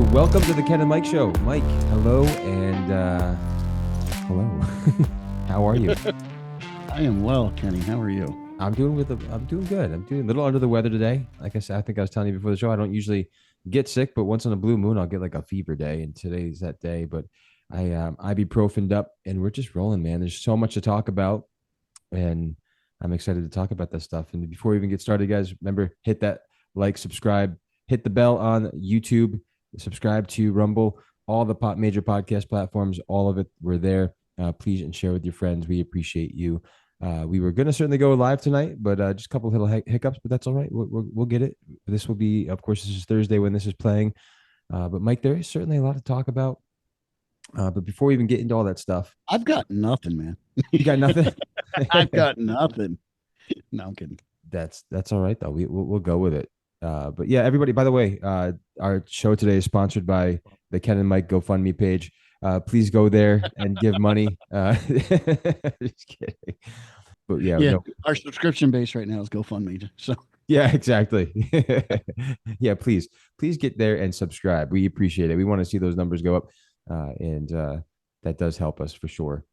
Welcome to the Ken and Mike Show. Mike, hello, and hello. How are you? I am well, Kenny. How are you? I'm doing good. I'm doing a little under the weather today. Like I said, I think I was telling you before the show, I don't usually get sick, but once on a blue moon, I'll get like a fever day, and today's that day. But I ibuprofened up, and we're just rolling, man. There's so much to talk about, and I'm excited to talk about this stuff. And before we even get started, guys, remember, hit that like, subscribe, hit the bell on YouTube, subscribe to Rumble, all the major podcast platforms, all of it. We're there. Please and share with your friends. We appreciate you. We were going to certainly go live tonight, but just a couple of little hiccups, but that's all right. We'll get it. This will be, of course, this is Thursday when this is playing. But Mike, there is certainly a lot to talk about. But before we even get into all that stuff, I've got nothing, man. You got nothing? I've got nothing. No, I'm kidding. That's all right though. We'll go with it. But yeah, everybody, by the way, our show today is sponsored by the Ken and Mike GoFundMe page. Please go there and give money. Just kidding. But yeah, no. Our subscription base right now is GoFundMe. So yeah, exactly. Yeah, please get there and subscribe. We appreciate it. We want to see those numbers go up, and that does help us for sure.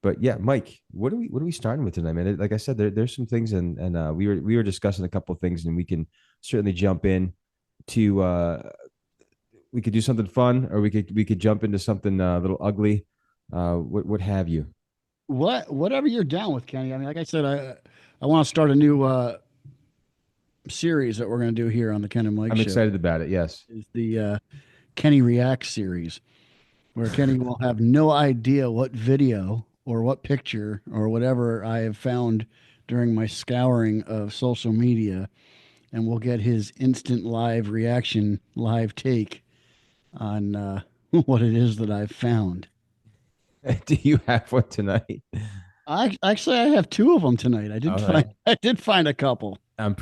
But yeah, Mike, what are we starting with tonight, man? Like I said, there's some things, and we were discussing a couple of things, and we can certainly jump in to we could do something fun, or we could jump into something a little ugly, what have you. Whatever you're down with, Kenny. I mean, like I said, I want to start a new series that we're going to do here on the Ken and Mike Show. I'm excited about it. Yes, it's the Kenny Reacts series, where Kenny will have no idea what video or what picture or whatever I have found during my scouring of social media, and we'll get his instant live reaction, live take on what it is that I've found. Do you have one tonight? I have two of them tonight. I did find a couple. I'm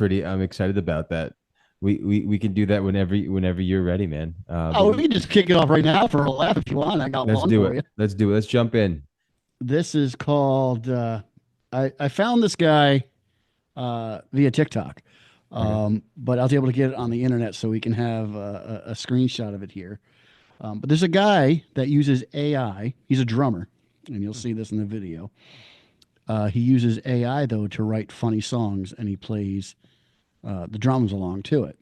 excited about that. We can do that whenever you're ready, man. We can just kick it off right now for a laugh if you want. I got one for you. Let's do it. Let's jump in. This is called. I found this guy via TikTok, but I was able to get it on the internet, so we can have a screenshot of it here. But there's a guy that uses AI. He's a drummer, and you'll see this in the video. He uses AI though to write funny songs, and he plays the drums along to it.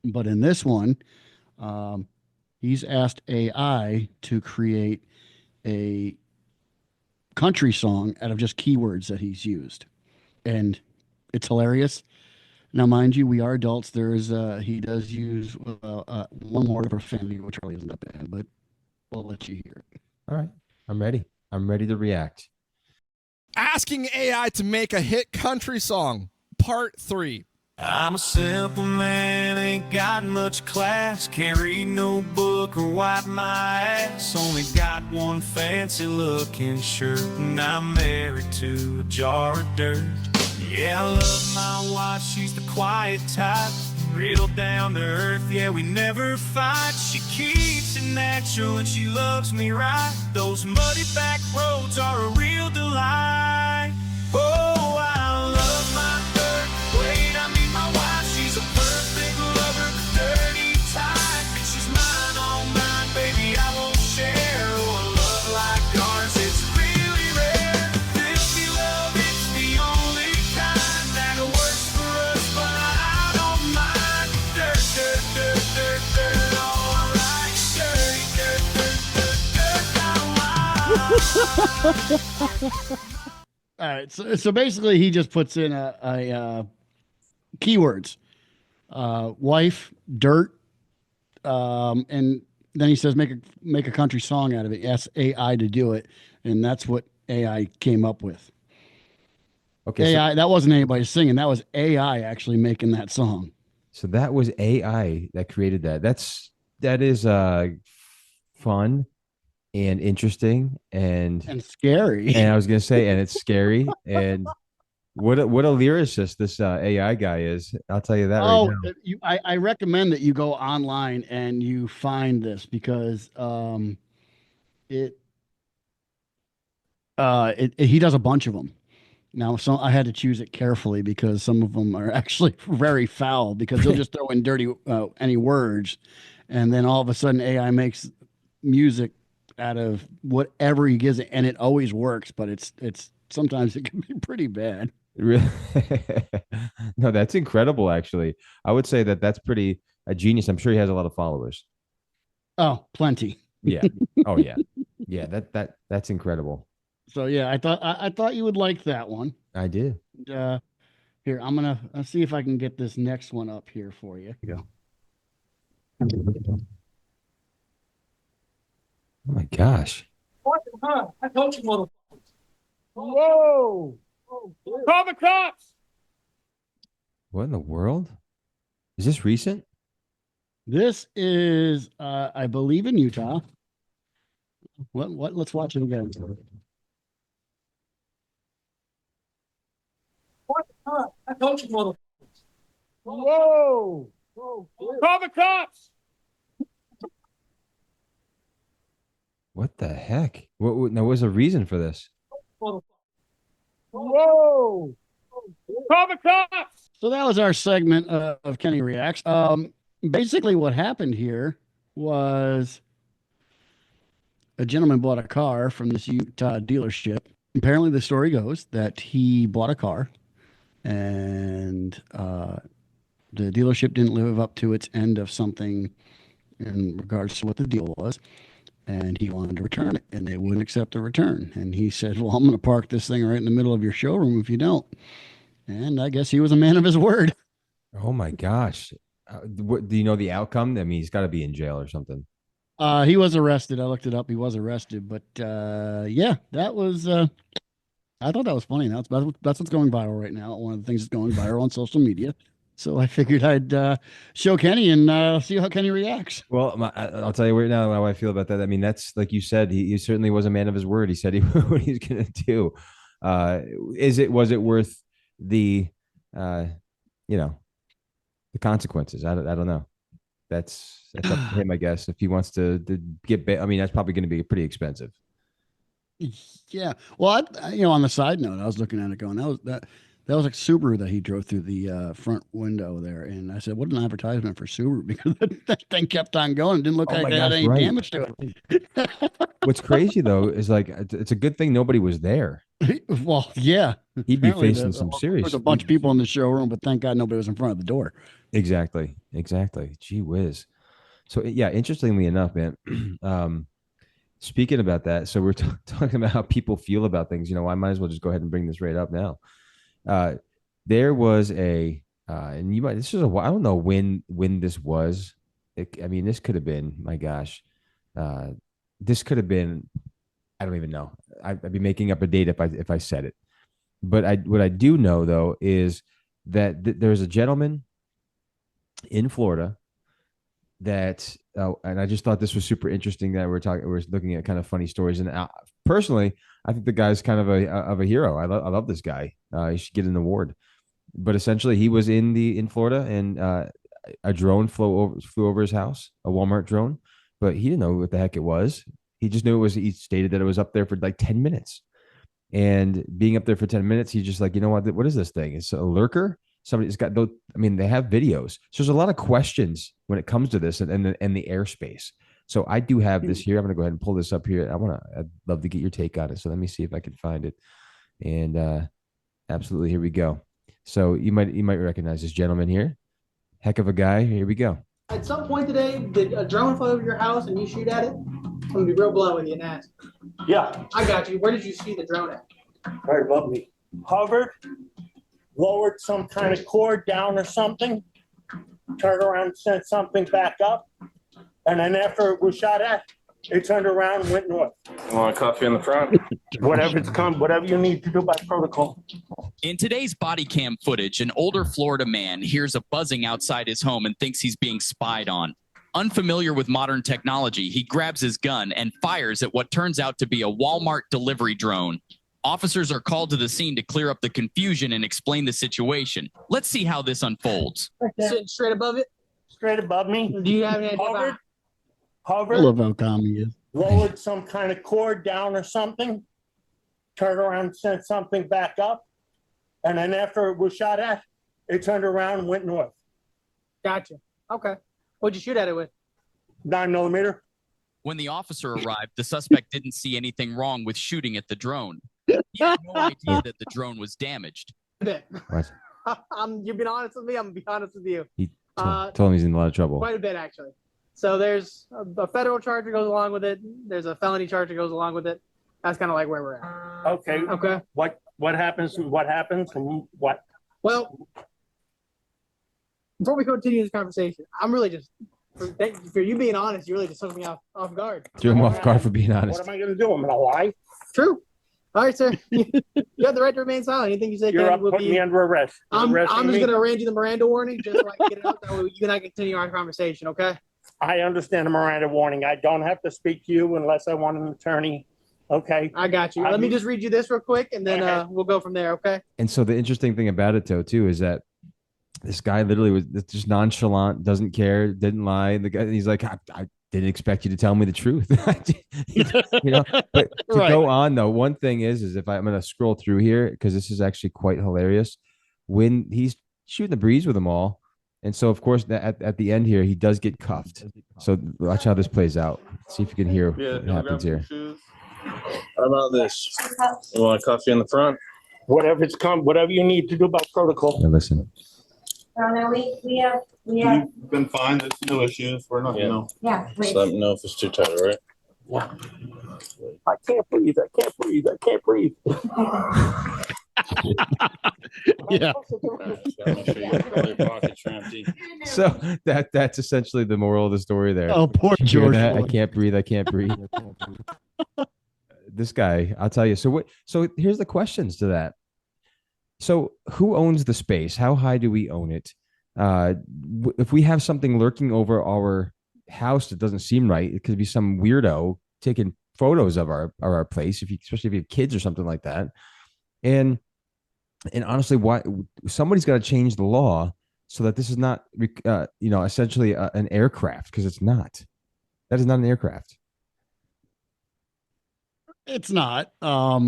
But in this one, he's asked AI to create a country song out of just keywords that he's used, and it's hilarious. Now, mind you, we are adults. He does use one word of profanity, which really isn't that bad, but we'll let you hear it. All right, I'm ready. I'm ready to react. Asking AI to make a hit country song, part 3. I'm a simple man, ain't got much class. Can't read no book or wipe my ass. Only got one fancy looking shirt, and I'm married to a jar of dirt. Yeah, I love my wife, she's the quiet type, real down to earth, yeah, we never fight. She keeps it natural and she loves me right. Those muddy back roads are a real delight. Oh, I love my dirt. Wait, I mean my wife, she's a perfect lover, dirty type. She's mine, all mine, baby, I won't share. Oh, a love like ours, it's really rare. Filthy love, it's the only kind that works for us, but I don't mind. Dirt, dirt, dirt, dirt, dirt, all right. Dirty, dirt, dirt, dirt, dirt, I like. All right, so basically he just puts in a keywords, wife, dirt, and then he says make a country song out of it. He asks AI to do it, and that's what AI came up with. Okay, AI, that wasn't anybody singing. That was AI actually making that song. So that was AI that created that. That is fun and interesting and scary. And I was gonna say, and it's scary. And what a lyricist this AI guy is. I'll tell you that right now. I recommend that you go online and you find this, because he does a bunch of them. Now, I had to choose it carefully because some of them are actually very foul, because they'll just throw in dirty any words, and then all of a sudden AI makes music out of whatever he gives it, and it always works, but it's sometimes it can be pretty bad. Really? No, that's incredible. Actually, I would say that that's pretty a genius. I'm sure he has a lot of followers. Oh, plenty. Yeah. Oh yeah. Yeah. That's incredible. So yeah, I thought you would like that one. I did. Here, I'll see if I can get this next one up here for you. Here you go. Oh my gosh. I told you, motherfuckers. Whoa! Call the cops! What in the world? Is this recent? This is, I believe, in Utah. What? Let's watch it again. I told you, motherfuckers. Whoa! Call the cops! What the heck? Now, was a reason for this? Whoa! Call the cops! So that was our segment of Kenny Reacts. Basically, what happened here was a gentleman bought a car from this Utah dealership. Apparently, the story goes that he bought a car and the dealership didn't live up to its end of something in regards to what the deal was. And he wanted to return it, and they wouldn't accept the return. And he said, well, I'm going to park this thing right in the middle of your showroom if you don't. And I guess he was a man of his word. Oh my gosh. What, do you know the outcome? I mean, he's got to be in jail or something. He was arrested. I looked it up. He was arrested. But yeah, that was, I thought that was funny. That's what's going viral right now. One of the things that's going viral on social media. So I figured I'd show Kenny and see how Kenny reacts. Well, I'll tell you right now how I feel about that. I mean, that's like you said, he certainly was a man of his word. He said what he's going to do. Was it worth the, the consequences? I don't know. That's up to him, I guess. If he wants to get, I mean, that's probably going to be pretty expensive. Yeah. Well, on the side note, I was looking at it going, that was like Subaru that he drove through the front window there. And I said, what an advertisement for Subaru, because that thing kept on going. It didn't look like it had any damage to it. What's crazy, though, is like, it's a good thing nobody was there. Well, yeah. He'd be facing some serious. There's a bunch of people in the showroom, but thank God nobody was in front of the door. Exactly. Gee whiz. So, yeah, interestingly enough, man, speaking about that, so we're talking about how people feel about things. I might as well just go ahead and bring this right up now. There was and this is I don't know when this was. This could have been, my gosh, this could have been, I don't even know. I'd be making up a date if I said it. But what I do know though is that there's a gentleman in Florida that, and I just thought this was super interesting that we're looking at kind of funny stories. And personally, I think the guy's kind of a hero. I love this guy. He should get an award. But essentially, he was in Florida, and a drone flew over his house, a Walmart drone. But he didn't know what the heck it was. He just knew it was. He stated that it was up there for like 10 minutes, and being up there for 10 minutes, he's just like, you know what is this thing? It's a lurker. Somebody's got those. I mean, they have videos. So there's a lot of questions when it comes to this and the airspace. So I do have this here. I'm going to go ahead and pull this up here. I'd love to get your take on it. So let me see if I can find it. And absolutely, here we go. So you might recognize this gentleman here. Heck of a guy. Here we go. At some point today, did a drone fly over your house and you shoot at it? I'm going to be real blunt with you and ask. Yeah, I got you. Where did you see the drone at? right above me. Hovered, lowered some kind of cord down or something, turned around and sent something back up. And then after it was shot at, it turned around and went north. You want a coffee in the front? Whatever you need to do by protocol. In today's body cam footage, an older Florida man hears a buzzing outside his home and thinks he's being spied on. Unfamiliar with modern technology, he grabs his gun and fires at what turns out to be a Walmart delivery drone. Officers are called to the scene to clear up the confusion and explain the situation. Let's see how this unfolds. Sitting straight above it? Straight above me. Do you have any idea? I love how calm he is. Lowered some kind of cord down or something, turned around and sent something back up. And then after it was shot at, it turned around and went north. Gotcha. Okay. What'd you shoot at it with? 9mm. When the officer arrived, the suspect didn't see anything wrong with shooting at the drone. He had no idea that the drone was damaged. bit. What? You've been honest with me. I'm gonna be honest with you. He told him he's in a lot of trouble. Quite a bit, actually. So there's a federal charge that goes along with it. There's a felony charge that goes along with it. That's kind of like where we're at. Okay. Okay. What happens? What happens? And what? Well, before we continue this conversation, I'm really just for you being honest. You really just took me off guard. Threw him off guard for being honest. What am I going to do? I'm going to lie. True. All right, sir. You have the right to remain silent. Anything you say You're up will putting be. me under arrest. I'm just Arresting me? going to arrange you the Miranda warning just so I can get it out. That way you and I can continue our conversation. Okay. I understand the Miranda warning. I don't have to speak to you unless I want an attorney. Okay. I got you. Let me just read you this real quick, and then we'll go from there. Okay. And so the interesting thing about it, though, too, is that this guy literally was just nonchalant, doesn't care, didn't lie. The guy, he's like, I didn't expect you to tell me the truth. You know, but to Right. go on though, one thing is if I'm going to scroll through here, because this is actually quite hilarious when he's shooting the breeze with them all. And so, of course, at the end here, he does get cuffed. So watch how this plays out. See if you can hear what happens here. How about this? You want to cuff you in the front? Whatever you need to do about protocol. Now listen. No, we have, You've been fine. There's no issues. We're not, yeah, Just please. let me know if it's too tight, all right? I can't breathe. I can't breathe. I can't breathe. Yeah. Just gotta make sure all your pockets are empty. So that's essentially the moral of the story there. Oh, poor You hear George. that? I Floyd. can't breathe. I can't breathe. This guy, I'll tell you. So here's the questions to that. So who owns the space? How high do we own it? If we have something lurking over our house that doesn't seem right, it could be some weirdo taking photos of our place. Especially if you have kids or something like that. And honestly, why somebody's got to change the law so that this is not, essentially an aircraft, because it's not. That is not an aircraft. It's not. I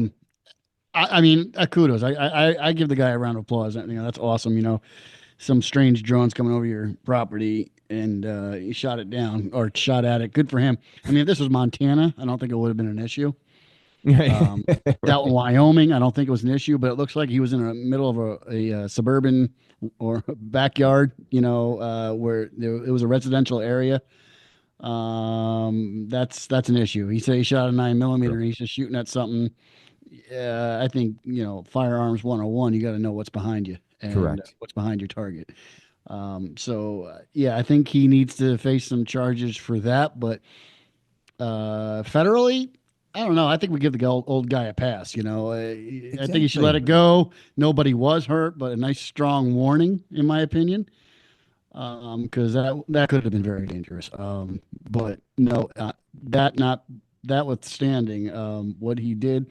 mean, kudos. I give the guy a round of applause. That's awesome. Some strange drones coming over your property and he shot it down or shot at it. Good for him. I mean, if this was Montana, I don't think it would have been an issue. Out in Wyoming, I don't think it was an issue, but it looks like he was in the middle of a suburban or backyard, where it was a residential area. That's an issue. He said he shot a 9mm and he's just shooting at something. I think, firearms 101, you got to know what's behind you and Correct. what's behind your target. I think he needs to face some charges for that, but federally, I don't know. I think we give the old guy a pass. I think he should let it go. Nobody was hurt, but a nice strong warning, in my opinion, because that could have been very dangerous. But no, that notwithstanding, what he did.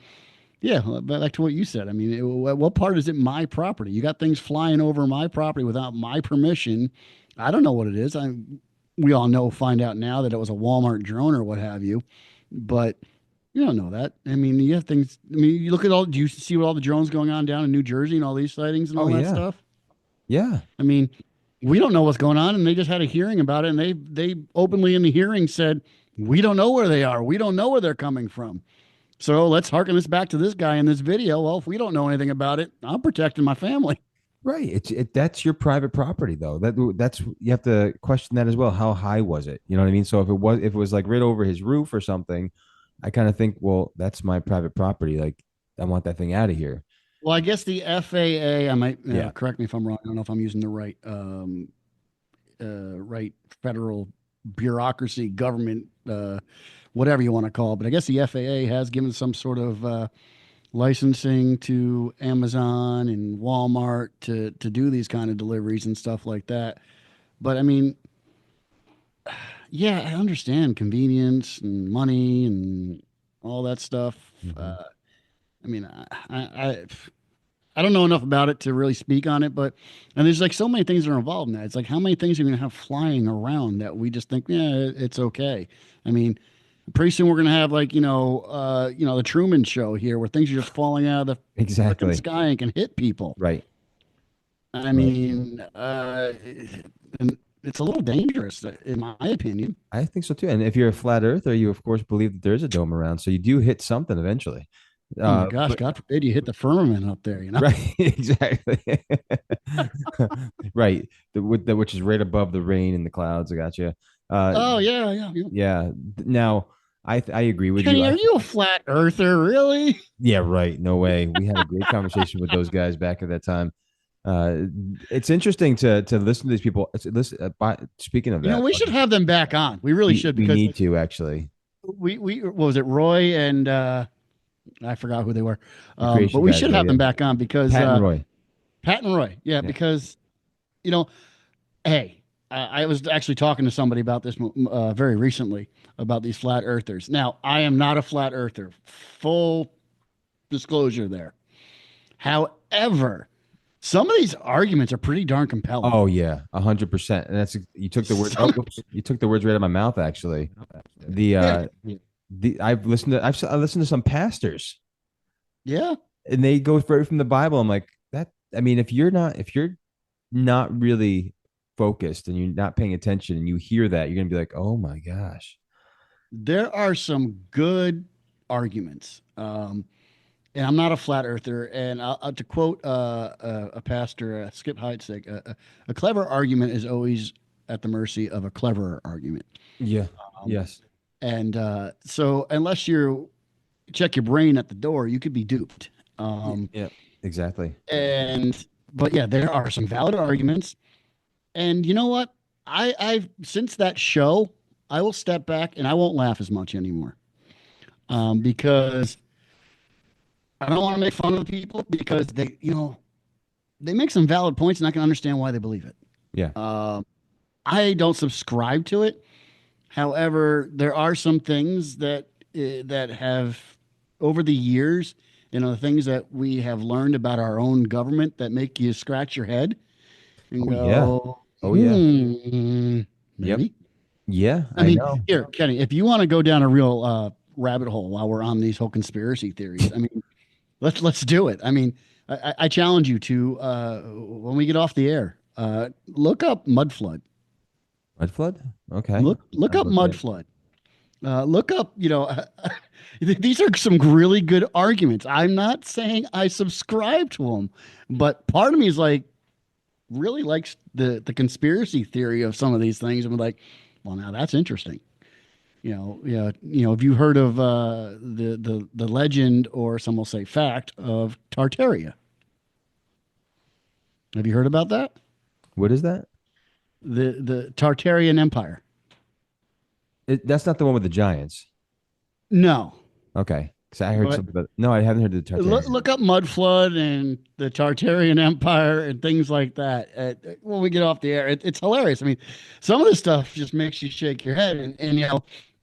Yeah, back to what you said. I mean, what part is it my property? You got things flying over my property without my permission. I don't know what it is. We all find out now that it was a Walmart drone or what have you, but you don't know that. I mean, you have things. I mean, you look at do you see what all the drones going on down in New Jersey and all these sightings and all that stuff? Yeah. I mean, we don't know what's going on, and they just had a hearing about it, and they openly in the hearing said, we don't know where they are. We don't know where they're coming from. So let's harken this back to this guy in this video. Well, if we don't know anything about it, I'm protecting my family. Right. That's your private property, though. That's you have to question that as well. How high was it? You know what I mean? So if it was like right over his roof or something, I kind of think, well, that's my private property. Like, I want that thing out of here. Well, I guess the FAA, I might correct me if I'm wrong. I don't know if I'm using the right federal bureaucracy, government, whatever you want to call it. But I guess the FAA has given some sort of licensing to Amazon and Walmart to do these kind of deliveries and stuff like that. But I mean, yeah, I understand convenience and money and all that stuff. Mm-hmm. I mean, I don't know enough about it to really speak on it, and there's like so many things that are involved in that. It's like, how many things are you going to have flying around that we just think, yeah, it's okay. I mean, pretty soon we're going to have like, the Truman Show here where things are just falling out of the frickin' sky and can hit people. Right. I mean, and it's a little dangerous, in my opinion. I think so too. And if you're a flat earther, you of course believe that there's a dome around, so you do hit something eventually. Oh my gosh, God forbid you hit the firmament up there, you know? Right, exactly. Right, which is right above the rain and the clouds. I got you. Oh yeah. Yeah. Now, I agree with Kenny, you. are you a flat earther, really? Yeah, right. No way. We had a great conversation with those guys back at that time. It's interesting to listen to these people. Speaking of that, We should have them back on. We really should, we because need to actually. we what was it, Roy and I forgot who they were, but we guys, should have them back on because Pat and Roy. Pat and Roy, yeah. Because hey, I was actually talking to somebody about this very recently about these flat earthers. Now, I am not a flat earther. Full disclosure there. However, some of these arguments are pretty darn compelling. Oh yeah, 100%. And that's you took the words. You took the words right out of my mouth. Actually, I've listened to some pastors. Yeah, and they go right from the Bible. I'm like that. I mean, if you're not really focused and you're not paying attention, and you hear that, you're gonna be like, oh my gosh. There are some good arguments. And I'm not a flat earther. And to quote a pastor, Skip Heitzig, a clever argument is always at the mercy of a cleverer argument. Yeah. Yes. And so unless you check your brain at the door, you could be duped. Yeah, exactly. But yeah, there are some valid arguments. And you know what? I've since that show, I will step back and I won't laugh as much anymore. Because I don't want to make fun of the people, because they make some valid points and I can understand why they believe it. Yeah. I don't subscribe to it. However, there are some things that have, over the years, the things that we have learned about our own government that make you scratch your head and go, yeah. Maybe. Yeah. I mean, here, Kenny, if you want to go down a real rabbit hole while we're on these whole conspiracy theories, I mean, let's do it. I mean, I challenge you to, when we get off the air, look up mud flood. Mud flood? Okay. Look up mud flood. Look up, these are some really good arguments. I'm not saying I subscribe to them, but part of me is like, really likes the conspiracy theory of some of these things. I'm like, well, now that's interesting. Have you heard of the legend, or some will say fact, of Tartaria? Have you heard about that? What is that? The Tartarian Empire. That's not the one with the giants. No. Okay. Because I heard something about. No, I haven't heard of the Tartarian. Look up mud flood and the Tartarian Empire and things like that. When we get off the air, it's hilarious. I mean, some of this stuff just makes you shake your head. And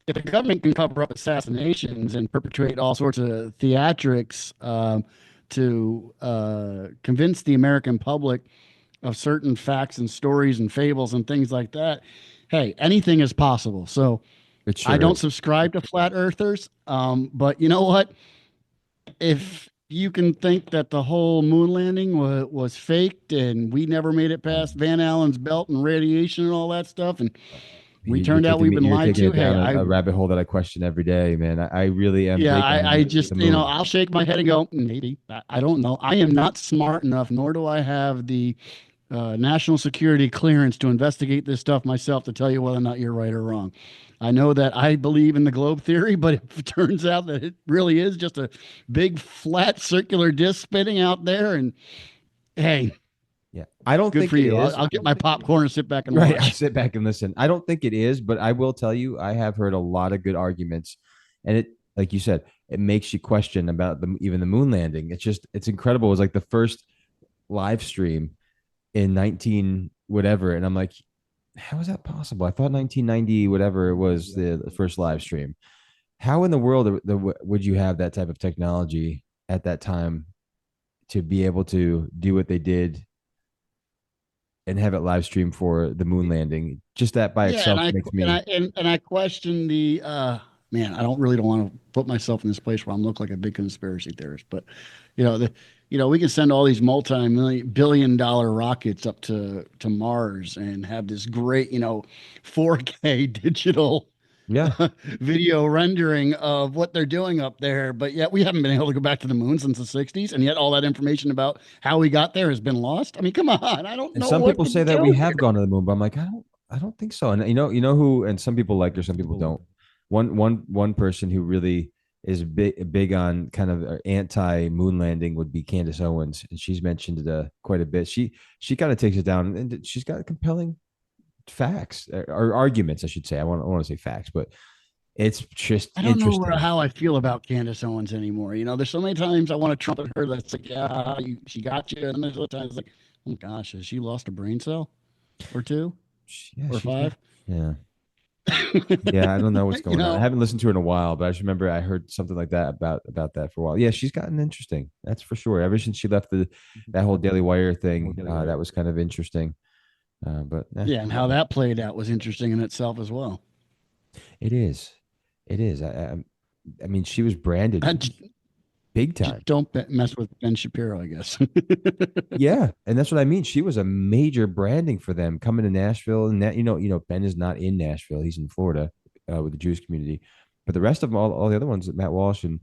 if the government can cover up assassinations and perpetrate all sorts of theatrics to convince the American public of certain facts and stories and fables and things like that, hey, anything is possible. So I don't subscribe to flat earthers. But you know what? If you can think that the whole moon landing was faked and we never made it past Van Allen's belt and radiation and all that stuff, and turned out we've been lied to. Hey, a rabbit hole that I question every day, man. I really am. Yeah, I just, I'll shake my head and go, maybe. I don't know. I am not smart enough, nor do I have the national security clearance to investigate this stuff myself to tell you whether or not you're right or wrong. I know that I believe in the globe theory, but if it turns out that it really is just a big flat circular disc spinning out there, and hey, yeah, I don't think for you. I'll get my popcorn and sit back and watch. I sit back and listen. I don't think it is, but I will tell you, I have heard a lot of good arguments, and it, like you said, it makes you question about even the moon landing. It's incredible. It was like the first live stream in 19 whatever, and I'm like, how is that possible? I thought 1990 whatever it was the first live stream. How in the world would you have that type of technology at that time to be able to do what they did and have it live stream for the moon landing? Just that by itself makes me. And I question the man. I don't want to put myself in this place where I'm look like a big conspiracy theorist, but we can send all these multi-billion-dollar rockets up to Mars and have this great, 4K digital Yeah. video rendering of what they're doing up there. But yet we haven't been able to go back to the moon since the 60s. And yet all that information about how we got there has been lost. I mean, come on. I don't And know. some what people to say that do we have here. gone to the moon, but I'm like, I don't think so. And you know who, and some people like her, some people don't. One person who really is big on kind of anti moon landing would be Candace Owens, and she's mentioned it quite a bit. She kind of takes it down, and she's got compelling facts or arguments, I should say. I want to say facts, but it's just I don't know interesting. how I feel about Candace Owens anymore. There's so many times I want to trumpet her. That's like, yeah, she got you. And there's other times like, oh gosh, has she lost a brain cell or two Yeah, or she's five? Yeah. Yeah, I don't know what's going on. I know, haven't listened to her in a while, but I just remember I heard something like that about that for a while. Yeah, she's gotten interesting. That's for sure. Ever since she left that whole Daily Wire thing, that was kind of interesting. But yeah, and how that played out was interesting in itself as well. it is. It is. I mean, she was branded big time. Just don't mess with Ben Shapiro, I guess. Yeah, and that's what I mean. She was a major branding for them coming to Nashville, and that Ben is not in Nashville; he's in Florida with the Jewish community. But the rest of them, all the other ones, Matt Walsh and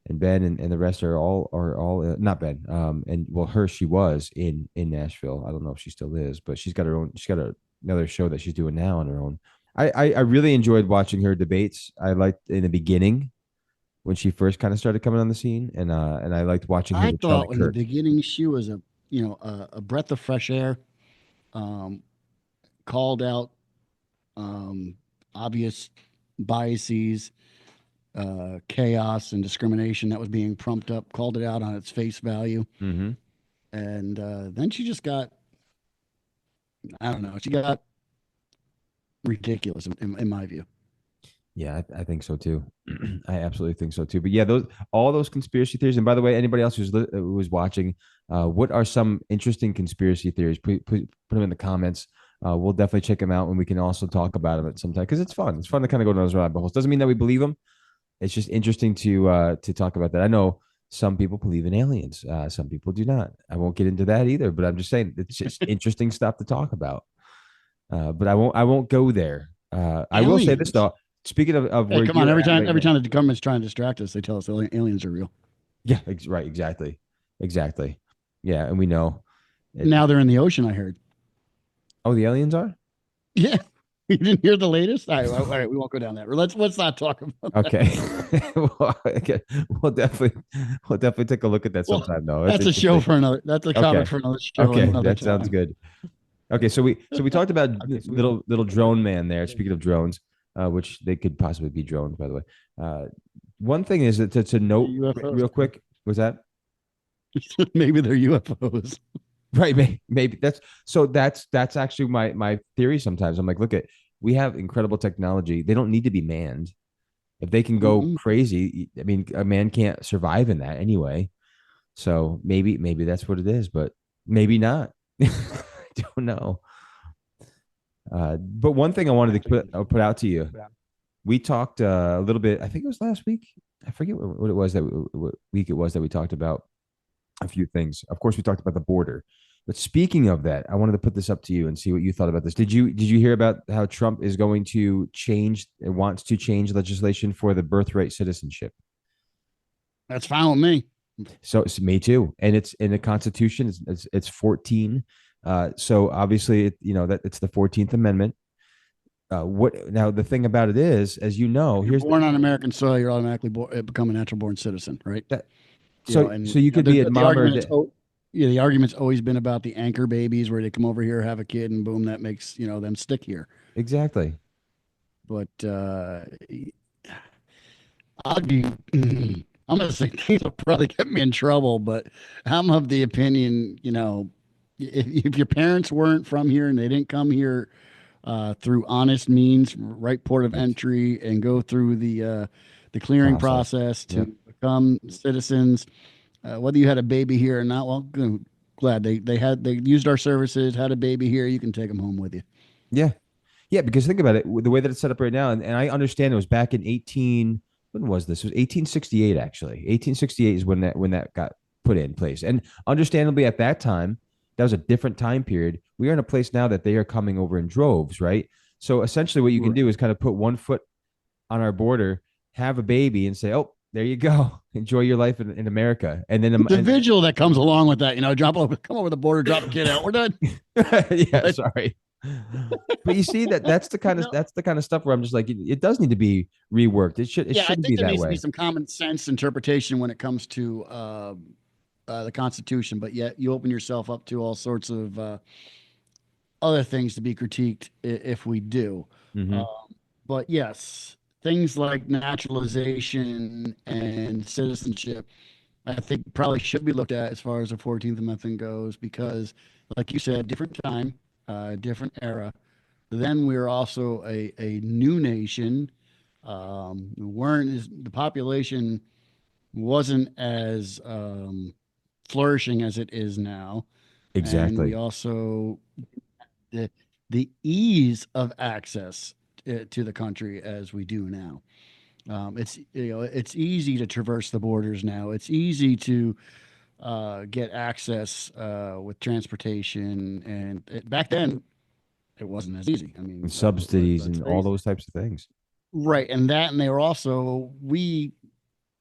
Ben and the rest are all not Ben. And well, she was in Nashville. I don't know if she still is, but she's got her own. She's got another show that she's doing now on her own. I really enjoyed watching her debates. I liked in the beginning when she first kind of started coming on the scene, and I liked watching her. I thought in the beginning she was a breath of fresh air. Called out obvious biases, chaos, and discrimination that was being pumped up. Called it out on its face value, Mm-hmm. and then she just got, I don't know, she got ridiculous in my view. Yeah, I think so too. I absolutely think so too. But yeah, all those conspiracy theories. And by the way, anybody else who's watching, what are some interesting conspiracy theories? Put them in the comments. We'll definitely check them out, and we can also talk about them at some time because it's fun. It's fun to kind of go down those rabbit holes. Doesn't mean that we believe them. It's just interesting to talk about that. I know some people believe in aliens. Some people do not. I won't get into that either. But I'm just saying it's just interesting stuff to talk about. But I won't go there. I will say this though. Speaking of hey, where come on, every time now, the government's trying to distract us, they tell us aliens are real. yeah, right, exactly. Yeah, and we know Now they're in the ocean, I heard. Oh, the aliens are? Yeah. You didn't hear the latest? All right, we won't go down that. Let's not talk about Okay. Okay. We'll definitely take a look at that sometime though. That's a show for another. That's a comment for another show. Okay, another that time. sounds good. Okay, so we talked about little drone man there. Speaking of drones, which they could possibly be drones, by the way. One thing is that to note real quick was that maybe they're UFOs. right? Maybe that's actually my theory. Sometimes I'm like, we have incredible technology. They don't need to be manned. If they can go crazy, I mean, a man can't survive in that anyway. So maybe that's what it is, but maybe not. I don't know. But one thing I wanted to put out to you, we talked a little bit. I think it was last week. I forget what it was what week it was that we talked about a few things. Of course, we talked about the border. But speaking of that, I wanted to put this up to you and see what you thought about this. Did you hear about how Trump is going to wants to change legislation for the birthright citizenship? That's fine with me. So me too. And it's in the Constitution. It's 14. So obviously, that it's the 14th Amendment. What now? The thing about it is, as you know, you're born on American soil, you're automatically become a natural born citizen, right? So you could be a mom or the argument's always been about the anchor babies where they come over here, have a kid, and boom, that makes them stick here. Exactly. But I'd be. I'm gonna say things will probably get me in trouble, but I'm of the opinion, if your parents weren't from here and they didn't come here through honest means, right port of entry, and go through the clearing process to become citizens. Whether you had a baby here or not, well, glad they used our services, had a baby here. You can take them home with you. Yeah, because think about it, the way that it's set up right now, and I understand it was back in when was this? It was 1868 actually. 1868 is when that got put in place. And understandably, at that time, that was a different time period. We are in a place now that they are coming over in droves, right? So essentially, what you can do is kind of put one foot on our border, have a baby, and say, "Oh, there you go. Enjoy your life in America." And then the vigil that comes along with that, come over the border, drop the kid out. We're done. Yeah, sorry. But you see that's the kind of stuff where I'm just like, it does need to be reworked. It shouldn't be that way. There needs to be some common sense interpretation when it comes to the Constitution, but yet you open yourself up to all sorts of other things to be critiqued if we do. Mm-hmm. But yes, things like naturalization and citizenship, I think probably should be looked at as far as the 14th Amendment goes, because like you said, different time, different era. Then we were also a new nation. The population wasn't as flourishing as it is now. Exactly. And we also the ease of access to the country as we do now. It's easy to traverse the borders now. It's easy to get access with transportation, and back then it wasn't as easy. I mean, and subsidies and all those types of things. Right, and they were also, we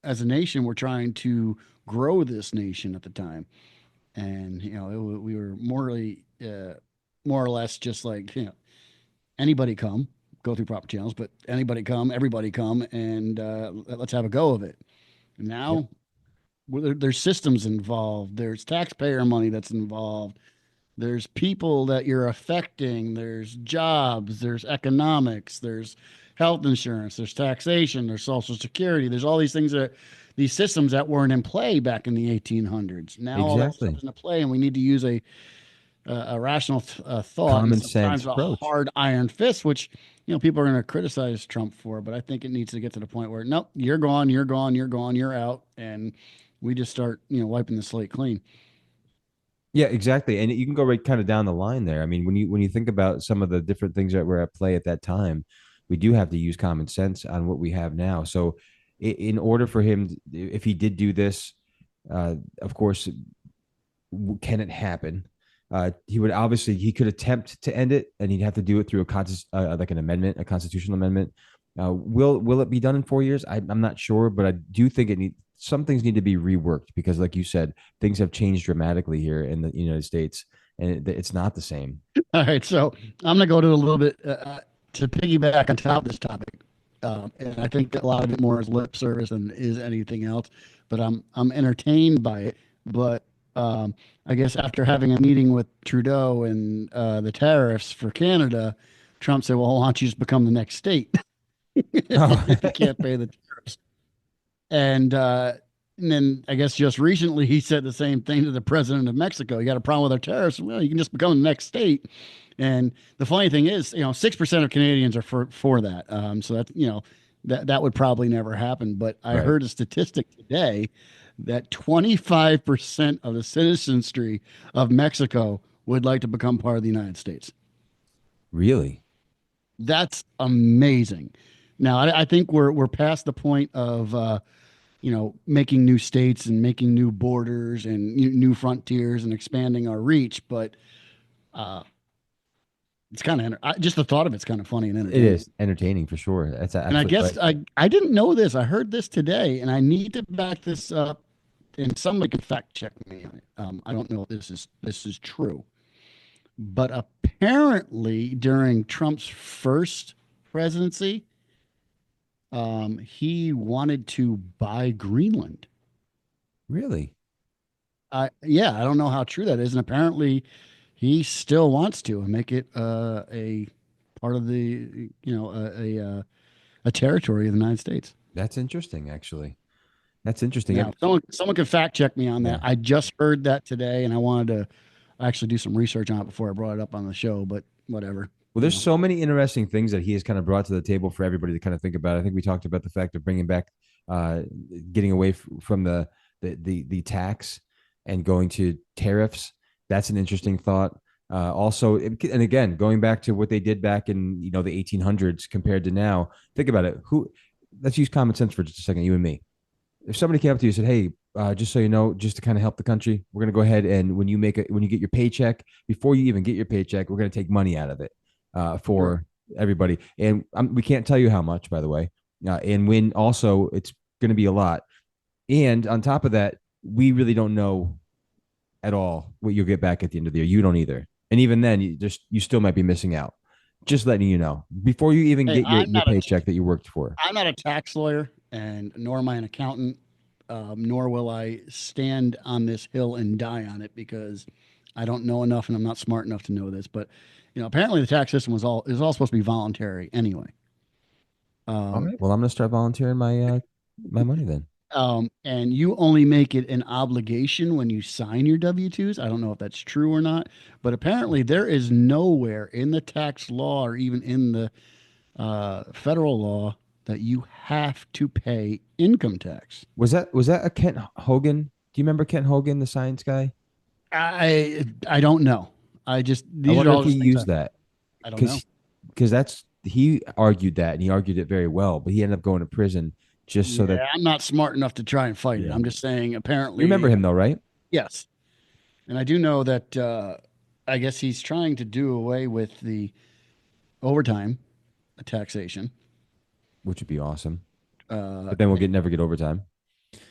as a nation were trying to grow this nation at the time, and we were more or less just like anybody come, go through proper channels, but anybody come, everybody come, and let's have a go of it. Now, there's systems involved. There's taxpayer money that's involved. There's people that you're affecting. There's jobs. There's economics. There's health insurance. There's taxation. There's Social Security. There's all these things these systems that weren't in play back in the 1800s. Now all that stuff is in play, and we need to use a rational thought, common sense approach, a hard iron fist, which people are going to criticize Trump for, but I think it needs to get to the point where nope, you're gone, you're gone, you're gone, you're out, and we just start wiping the slate clean. Yeah, exactly. And you can go right kind of down the line there. I mean, when you think about some of the different things that were at play at that time, we do have to use common sense on what we have now. So in order for him, if he did do this, of course, can it happen? He could attempt to end it, and he'd have to do it through like an amendment, a constitutional amendment. Will it be done in 4 years? I'm not sure, but I do think some things need to be reworked, because like you said, things have changed dramatically here in the United States, and it's not the same. All right. So I'm going to go to a little bit to piggyback on top of this topic. And I think a lot of it more is lip service than is anything else, but I'm entertained by it. But I guess after having a meeting with Trudeau and the tariffs for Canada, Trump said, well, why don't you just become the next state? If you can't pay the tariffs. And then I guess just recently he said the same thing to the president of Mexico. You got a problem with our tariffs? Well, you can just become the next state. And the funny thing is, 6% of Canadians are for that. So that's, that would probably never happen. But I heard a statistic today that 25% of the citizenry of Mexico would like to become part of the United States. Really? That's amazing. Now, I think we're past the point of, making new states and making new borders and new frontiers and expanding our reach. But it's kind of just the thought of it's kind of funny and entertaining. It is entertaining for sure. And I guess I didn't know this. I heard this today, and I need to back this up. And somebody can fact check me on it. I don't know if this is true, but apparently during Trump's first presidency, he wanted to buy Greenland. Really? Yeah, I don't know how true that is, and apparently he still wants to and make it a part of the a territory of the United States. That's interesting, actually. That's interesting. Now, someone can fact check me on that. I just heard that today, and I wanted to actually do some research on it before I brought it up on the show, but whatever. Well, there's so many interesting things that he has kind of brought to the table for everybody to kind of think about. I think we talked about the fact of bringing back, getting away from the tax and going to tariffs. That's an interesting thought. Also, and again, going back to what they did back in the 1800s compared to now. Think about it. Let's use common sense for just a second. You and me. If somebody came up to you and said, "Hey, just so you know, just to kind of help the country, we're going to go ahead and when you get your paycheck, before you even get your paycheck, we're going to take money out of it for everybody. And we can't tell you how much, by the way. And when also it's going to be a lot. And on top of that, we really don't know at all what you'll get back at the end of the year. You don't either. And even then, you still might be missing out. Just letting you know before you even get your paycheck that you worked for. I'm not a tax lawyer, and nor am I an accountant. Nor will I stand on this hill and die on it because I don't know enough and I'm not smart enough to know this. But apparently the tax system is all supposed to be voluntary anyway. All right. Well, I'm going to start volunteering my money then. And you only make it an obligation when you sign your W-2s. I don't know if that's true or not, but apparently there is nowhere in the tax law or even in the federal law that you have to pay income tax. Was that a Kent Hogan? Do you remember Kent Hogan, the science guy? I don't know. I wonder if he used that. I don't know. Because he argued that, and he argued it very well, but he ended up going to prison just so that. I'm not smart enough to try and fight it. I'm just saying, apparently. You remember him though, right? Yes. And I do know that I guess he's trying to do away with the overtime taxation. Which would be awesome. But then we'll never get overtime.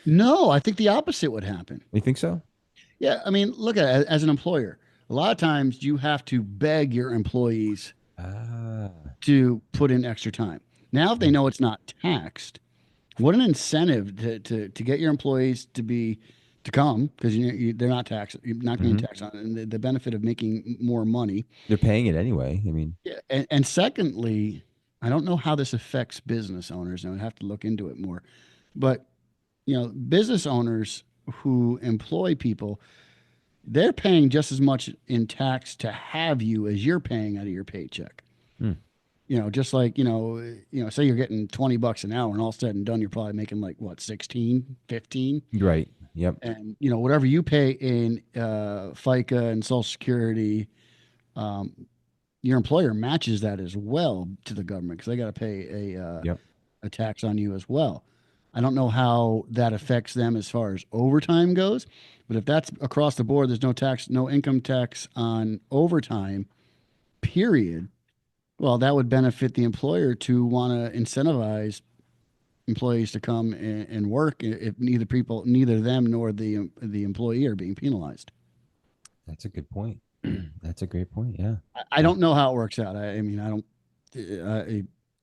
No, I think the opposite would happen. You think so? Yeah. I mean, look at it as an employer. A lot of times you have to beg your employees to put in extra time. Now, if they know it's not taxed, what an incentive to get your employees to come because they're not taxed. You're not being taxed on it. And the benefit of making more money. They're paying it anyway. I mean, yeah. And secondly, I don't know how this affects business owners, and I'd have to look into it more. But, business owners who employ people, they're paying just as much in tax to have you as you're paying out of your paycheck. Just like, say you're getting $20 an hour and all said and done, you're probably making like what, 16, 15? Right. Yep. And, whatever you pay in FICA and Social Security, your employer matches that as well to the government because they got to pay a tax on you as well. I don't know how that affects them as far as overtime goes, but if that's across the board, there's no income tax on overtime, period. Well, that would benefit the employer to want to incentivize employees to come and work if neither them nor the employee are being penalized. That's a good point. That's a great point. Yeah. I don't know how it works out. I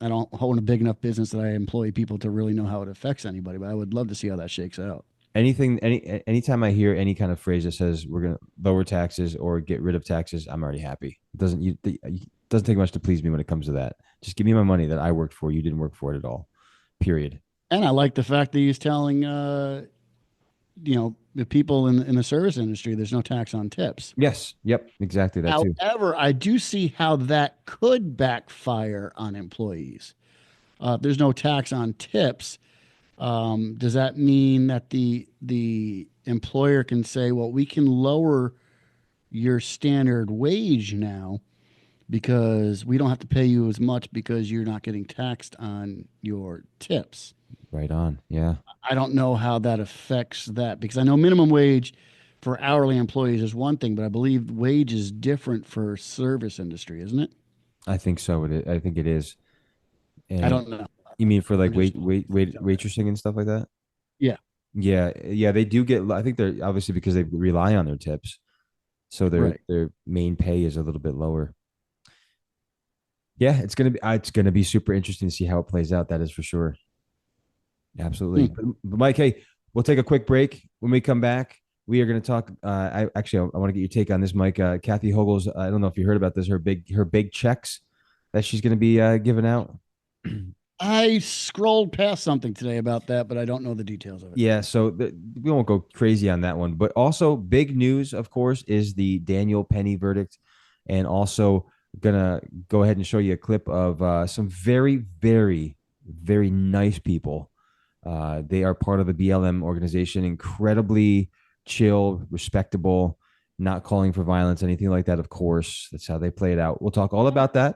don't own a big enough business that I employ people to really know how it affects anybody, but I would love to see how that shakes out. Anytime I hear any kind of phrase that says we're going to lower taxes or get rid of taxes, I'm already happy. It doesn't take much to please me when it comes to that. Just give me my money that I worked for. You didn't work for it at all. Period. And I like the fact that he's telling, the people in the service industry, there's no tax on tips. Yes. Yep. Exactly. That too. However, I do see how that could backfire on employees. There's no tax on tips. Does that mean that the employer can say, well, we can lower your standard wage now because we don't have to pay you as much because you're not getting taxed on your tips? Right on. Yeah. I don't know how that affects that because I know minimum wage for hourly employees is one thing, but I believe wage is different for service industry, isn't it? I think so. I think it is. And I don't know. You mean for like waitressing and stuff like that? Yeah. Yeah. Yeah. They do get, I think they're obviously because they rely on their tips. So their main pay is a little bit lower. Yeah. It's going to be super interesting to see how it plays out. That is for sure. Absolutely. But Mike, hey, we'll take a quick break. When we come back, we are going to talk. I want to get your take on this, Mike. Kathy Hochul's, I don't know if you heard about this, her big checks that she's going to be giving out. I scrolled past something today about that, but I don't know the details of it. Yeah, so we won't go crazy on that one. But also big news, of course, is the Daniel Penny verdict. And also going to go ahead and show you a clip of some very, very, very nice people. They are part of the BLM organization, incredibly chill, respectable, not calling for violence, anything like that. Of course, that's how they play it out. We'll talk all about that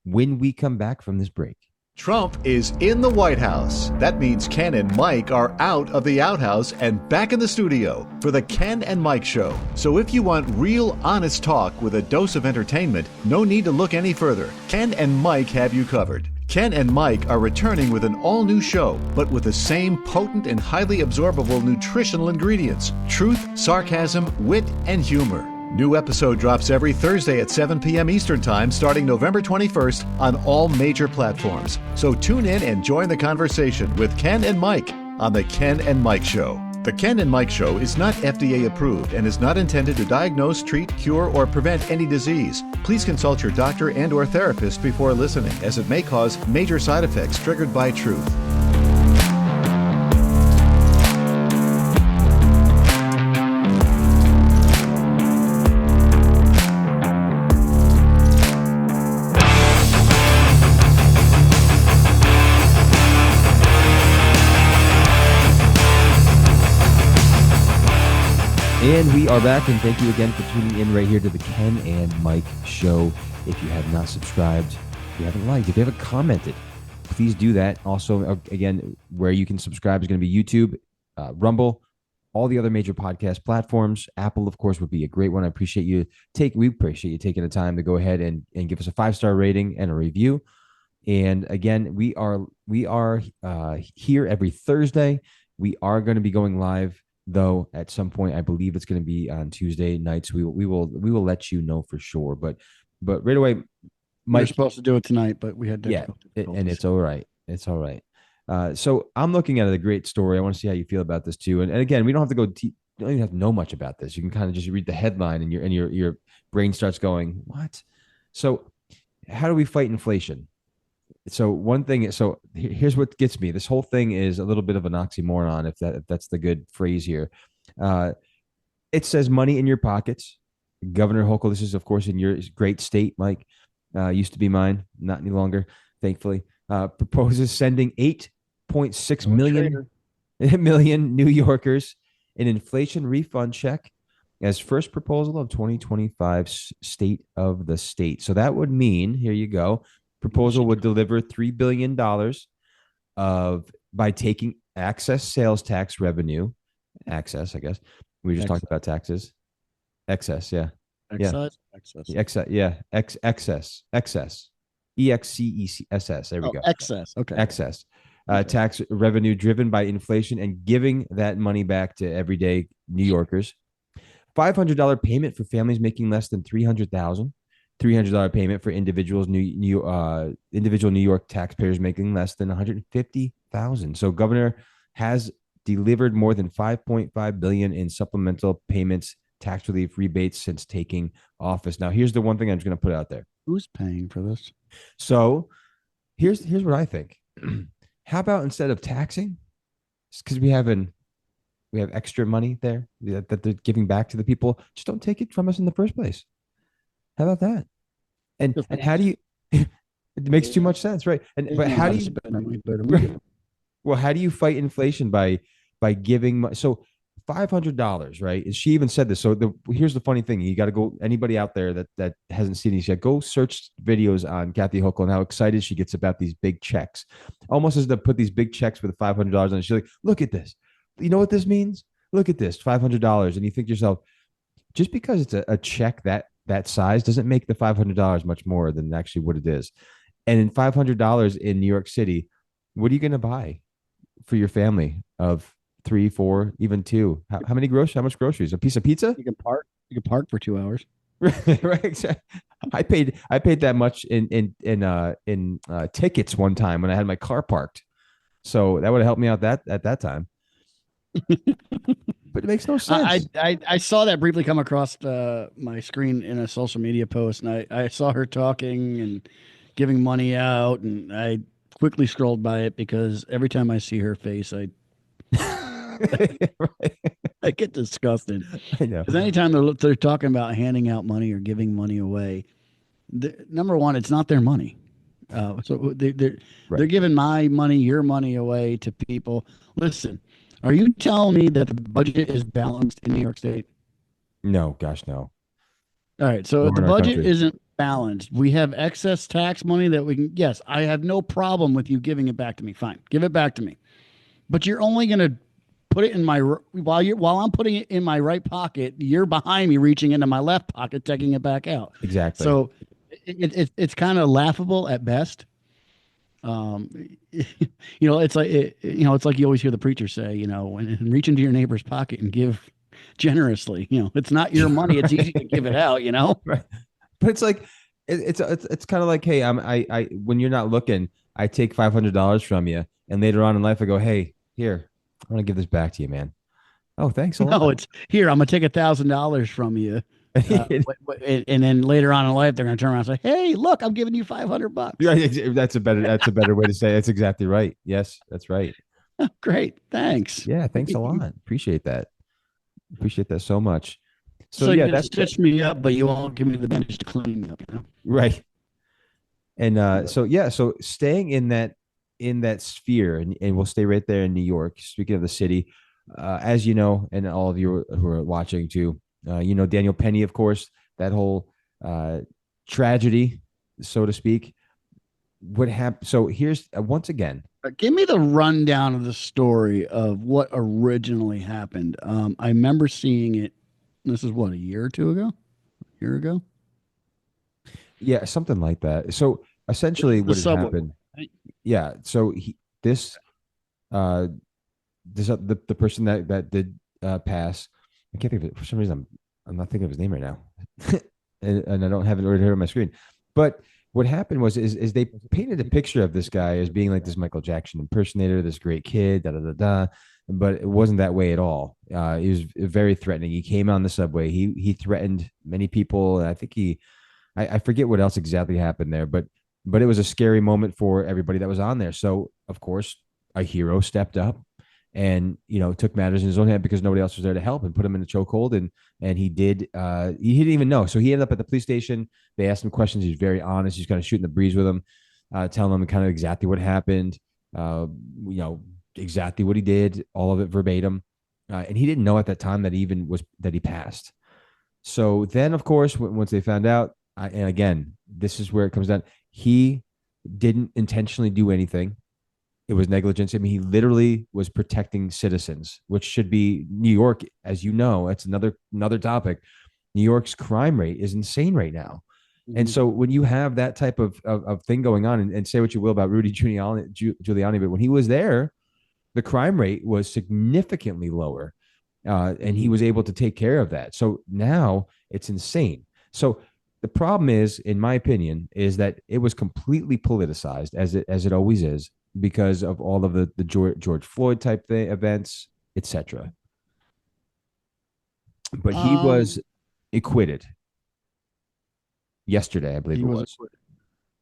when we come back from this break. Trump is in the White House. That means Ken and Mike are out of the outhouse and back in the studio for the Ken and Mike Show. So if you want real, honest talk with a dose of entertainment, no need to look any further. Ken and Mike have you covered. Ken and Mike are returning with an all-new show, but with the same potent and highly absorbable nutritional ingredients: truth, sarcasm, wit, and humor. New episode drops every Thursday at 7 p.m. Eastern Time starting November 21st on all major platforms. So tune in and join the conversation with Ken and Mike on The Ken and Mike Show. The Ken and Mike Show is not FDA approved and is not intended to diagnose, treat, cure, or prevent any disease. Please consult your doctor and or therapist before listening, as it may cause major side effects triggered by truth. And we are back, and thank you again for tuning in right here to the Ken and Mike Show. If you have not subscribed, if you haven't liked, if you haven't commented, please do that. Also, again, where you can subscribe is going to be YouTube, Rumble, all the other major podcast platforms. Apple, of course, would be a great one. We appreciate you taking the time to go ahead and give us a 5-star rating and a review. And again, we are here every Thursday. We are going to be going live, though, at some point. I believe it's going to be on Tuesday nights. We will let you know for sure. But right away, Mike, we're supposed to do it tonight, but we had to. And it's all right. It's all right. So I'm looking at a great story. I want to see how you feel about this too. And again, we don't have to go. You don't even have to know much about this. You can kind of just read the headline, and your brain starts going, what? So how do we fight inflation? So one thing, so here's what gets me. This whole thing is a little bit of an oxymoron, if that's the good phrase here. It says money in your pockets. Governor Hochul, this is of course in your great state, Mike, used to be mine, not any longer, thankfully, proposes sending 8.6 million New Yorkers an inflation refund check as first proposal of 2025 State of the State. So that would mean, here you go, proposal would deliver $3 billion by taking excess sales tax revenue. Excess, I guess. We just talked about taxes. Excess, yeah. Excess? Yeah. Excess, yeah. Excess. EXCESS. There we go. Excess. Okay. Excess. Tax revenue driven by inflation and giving that money back to everyday New Yorkers. $500 payment for families making less than $300,000. $300 payment for individual New York taxpayers making less than $150,000. So governor has delivered more than $5.5 billion in supplemental payments, tax relief rebates since taking office. Now, here's the one thing I'm just going to put out there. Who's paying for this? So here's what I think. How about instead of taxing, because we have extra money there that they're giving back to the people, just don't take it from us in the first place. How about that? And how do you? It makes too much sense, right? But how do you? Well, how do you fight inflation by giving? So $500, right? And she even said this. So here's the funny thing: you got to go. Anybody out there that hasn't seen these yet, go search videos on Kathy Hochul and how excited she gets about these big checks, almost as to put these big checks with $500 on it. She's like, "Look at this. You know what this means? Look at this, $500." And you think to yourself, just because it's a check that size doesn't make the $500 much more than actually what it is. And in $500 in New York City, what are you going to buy for your family of 3, 4, even 2? How many groceries? How much groceries? A piece of pizza? You can park for 2 hours. Right. Exactly. I paid that much in tickets one time when I had my car parked. So that would have helped me out at that time. But it makes no sense. I saw that briefly come across my screen in a social media post, and I saw her talking and giving money out, and I quickly scrolled by it because every time I see her face, I get disgusted. I know. Because anytime they're talking about handing out money or giving money away, number one, it's not their money. So they're giving my money, your money away to people. Listen. Are you telling me that the budget is balanced in New York State? No, gosh, no. All right. So if the budget balanced. We have excess tax money that we can. Yes, I have no problem with you giving it back to me. Fine, give it back to me. But you're only going to put it in my while I'm putting it in my right pocket. You're behind me, reaching into my left pocket, taking it back out. Exactly. So it's kind of laughable at best. It's like it's like you always hear the preacher say, and reach into your neighbor's pocket and give generously. It's not your money; it's easy to give it out. Right. But it's like it's kind of like, hey, I when you're not looking, I take $500 from you, and later on in life, I go, hey, here, I want to give this back to you, man. Oh, thanks a lot. No, it's here. I'm gonna take $1,000 from you. And then later on in life, they're going to turn around and say, "Hey, look, I'm giving you $500." Yeah, that's a better way to say it. That's exactly right. Yes, that's right. Great, thanks. Yeah, thanks a lot. Appreciate that so much. So yeah, that's stitch me up, but you won't give me the bandage to clean me up. Right. And so staying in that sphere, and we'll stay right there in New York. Speaking of the city, as you know, and all of you who are watching too. Daniel Penny, of course, that whole tragedy, so to speak. What happened? So here's once again. Give me the rundown of the story of what originally happened. I remember seeing it. This is what, a year or two ago? A year ago? Yeah, something like that. So essentially, what has happened? Yeah. So the person that did pass. I can't think of it for some reason. I'm not thinking of his name right now, and I don't have it right here on my screen. But what happened was they painted a picture of this guy as being like this Michael Jackson impersonator, this great kid, da da da da. But it wasn't that way at all. He was very threatening. He came on the subway. He threatened many people. And I think I forget what else exactly happened there, but it was a scary moment for everybody that was on there. So of course, a hero stepped up and took matters in his own hand because nobody else was there to help, and put him in the chokehold. And he did. He didn't even know. So he ended up at the police station. They asked him questions. He's very honest. He's kind of shooting the breeze with them, telling them kind of exactly what happened. Exactly what he did, all of it verbatim. And he didn't know at that time that he passed. So then, of course, once they found out, and again, this is where it comes down. He didn't intentionally do anything. It was negligence. I mean, he literally was protecting citizens, which should be New York, as you know. That's another topic. New York's crime rate is insane right now. Mm-hmm. And so when you have that type of thing going on, and say what you will about Rudy Giuliani, but when he was there, the crime rate was significantly lower, and he was able to take care of that. So now it's insane. So the problem is, in my opinion, is that it was completely politicized, as it always is, because of all of the George Floyd type events, etc. But he was acquitted yesterday, I believe it was. Acquitted.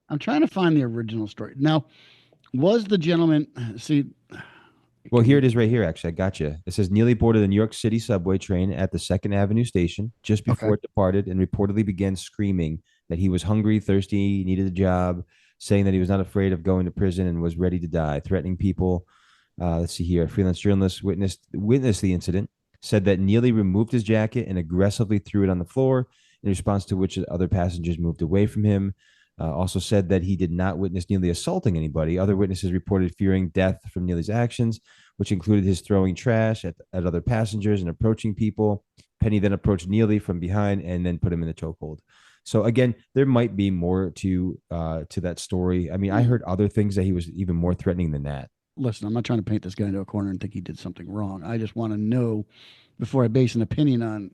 I'm trying to find the original story. Now, was the gentleman Well, here it is right here, actually. I got you. It says Neely boarded the New York City subway train at the 2nd Avenue station just before it departed, and reportedly began screaming that he was hungry, thirsty, needed a job, saying that he was not afraid of going to prison and was ready to die, threatening people. Let's see here. A freelance journalist witnessed the incident, said that Neely removed his jacket and aggressively threw it on the floor, in response to which other passengers moved away from him. Also said that he did not witness Neely assaulting anybody. Other witnesses reported fearing death from Neely's actions, which included his throwing trash at other passengers and approaching people. Penny then approached Neely from behind and then put him in the chokehold. So again, there might be more to that story. I mean, I heard other things that he was even more threatening than that. Listen, I'm not trying to paint this guy into a corner and think he did something wrong. I just want to know before I base an opinion on.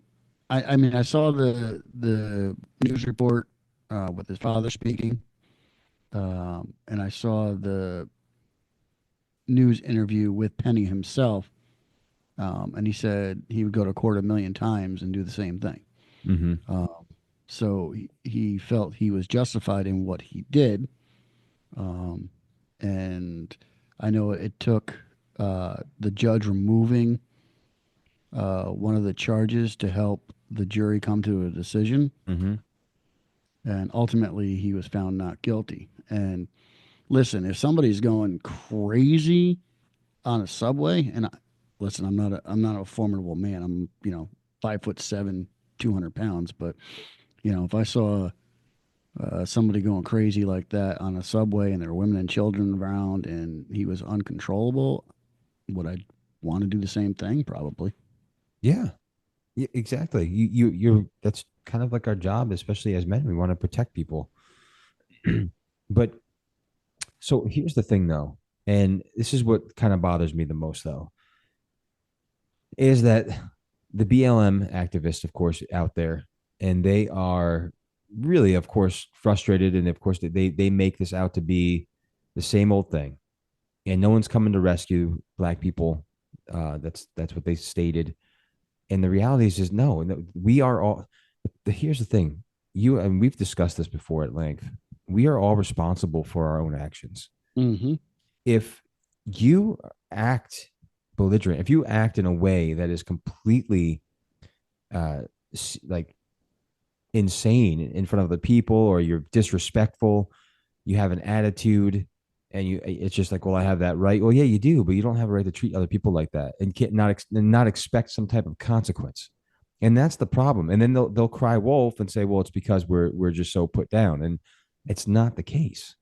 I mean, I saw the news report with his father speaking, and I saw the news interview with Penny himself, and he said he would go to court 1,000,000 times and do the same thing. Mm-hmm. So he felt he was justified in what he did, and I know it took the judge removing one of the charges to help the jury come to a decision. Mm-hmm. And ultimately, he was found not guilty. And listen, if somebody's going crazy on a subway, and listen, I'm not a formidable man. I'm 5'7", 200 pounds. But if I saw somebody going crazy like that on a subway and there were women and children around and he was uncontrollable, would I want to do the same thing? Probably. Yeah. Yeah, exactly. You're that's kind of like our job, especially as men. We want to protect people. But so here's the thing though, and this is what kind of bothers me the most though, is that the BLM activists, of course, out there, and they are really, of course, frustrated, and of course they make this out to be the same old thing, and no one's coming to rescue black people. That's what they stated, and the reality is no, we are all. Here's the thing, you and we've discussed this before at length. We are all responsible for our own actions. Mm-hmm. If you act belligerent, if you act in a way that is completely like insane in front of the people, or you're disrespectful, you have an attitude, and it's just like, well, I have that right. Well, yeah, you do, but you don't have a right to treat other people like that and can't not expect some type of consequence. And that's the problem. And then they'll cry wolf and say, well, it's because we're just so put down, and it's not the case.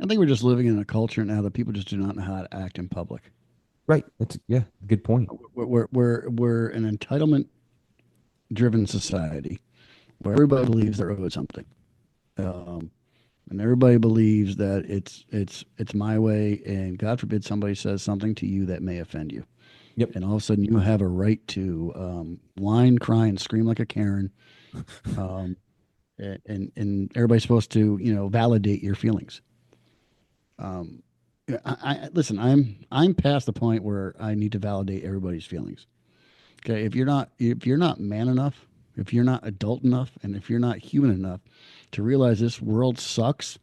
I think we're just living in a culture now that people just do not know how to act in public. Right. That's good point. We're an entitlement driven society where everybody believes they're owed something. And everybody believes that it's my way, and God forbid somebody says something to you that may offend you. Yep. And all of a sudden you have a right to whine, cry, and scream like a Karen. And everybody's supposed to, validate your feelings. I listen, I'm past the point where I need to validate everybody's feelings. Okay. If you're not man enough, if you're not adult enough, and if you're not human enough to realize this world sucks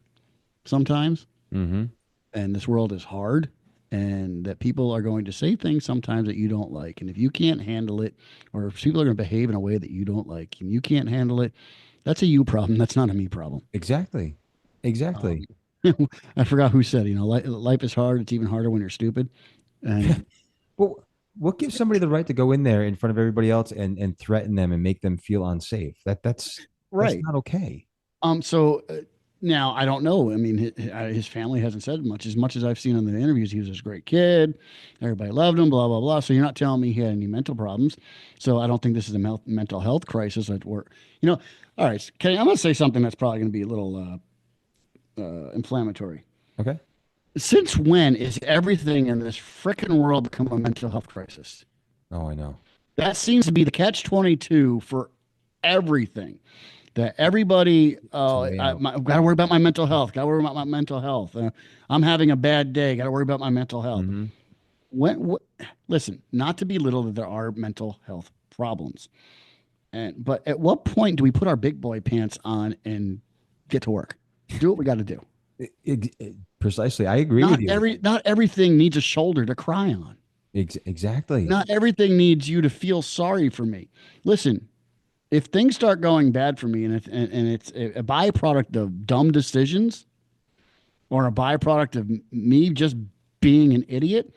sometimes, mm-hmm. and this world is hard, and that people are going to say things sometimes that you don't like. And if you can't handle it, or if people are going to behave in a way that you don't like and you can't handle it, that's a you problem. That's not a me problem. Exactly. I forgot who said, life is hard. It's even harder when you're stupid. And well, what gives somebody the right to go in there in front of everybody else and threaten them and make them feel unsafe? That's right. That's not okay. Now I don't know. I mean, his family hasn't said much. As much as I've seen in the interviews, he was this great kid. Everybody loved him, blah, blah, blah. So you're not telling me he had any mental problems. So I don't think this is a mental health crisis at work. All right, Kenny, I'm going to say something that's probably going to be a little inflammatory. Okay. Since when is everything in this frickin' world become a mental health crisis? Oh, I know. That seems to be the catch-22 for everything. That everybody, got to worry about my mental health. Got to worry about my mental health. I'm having a bad day. Got to worry about my mental health. Mm-hmm. Listen, not to belittle that there are mental health problems, but at what point do we put our big boy pants on and get to work? Do what we got to do. Precisely, I agree with you. Not everything needs a shoulder to cry on. Exactly. Not everything needs you to feel sorry for me. Listen. If things start going bad for me, and it's a byproduct of dumb decisions, or a byproduct of me just being an idiot,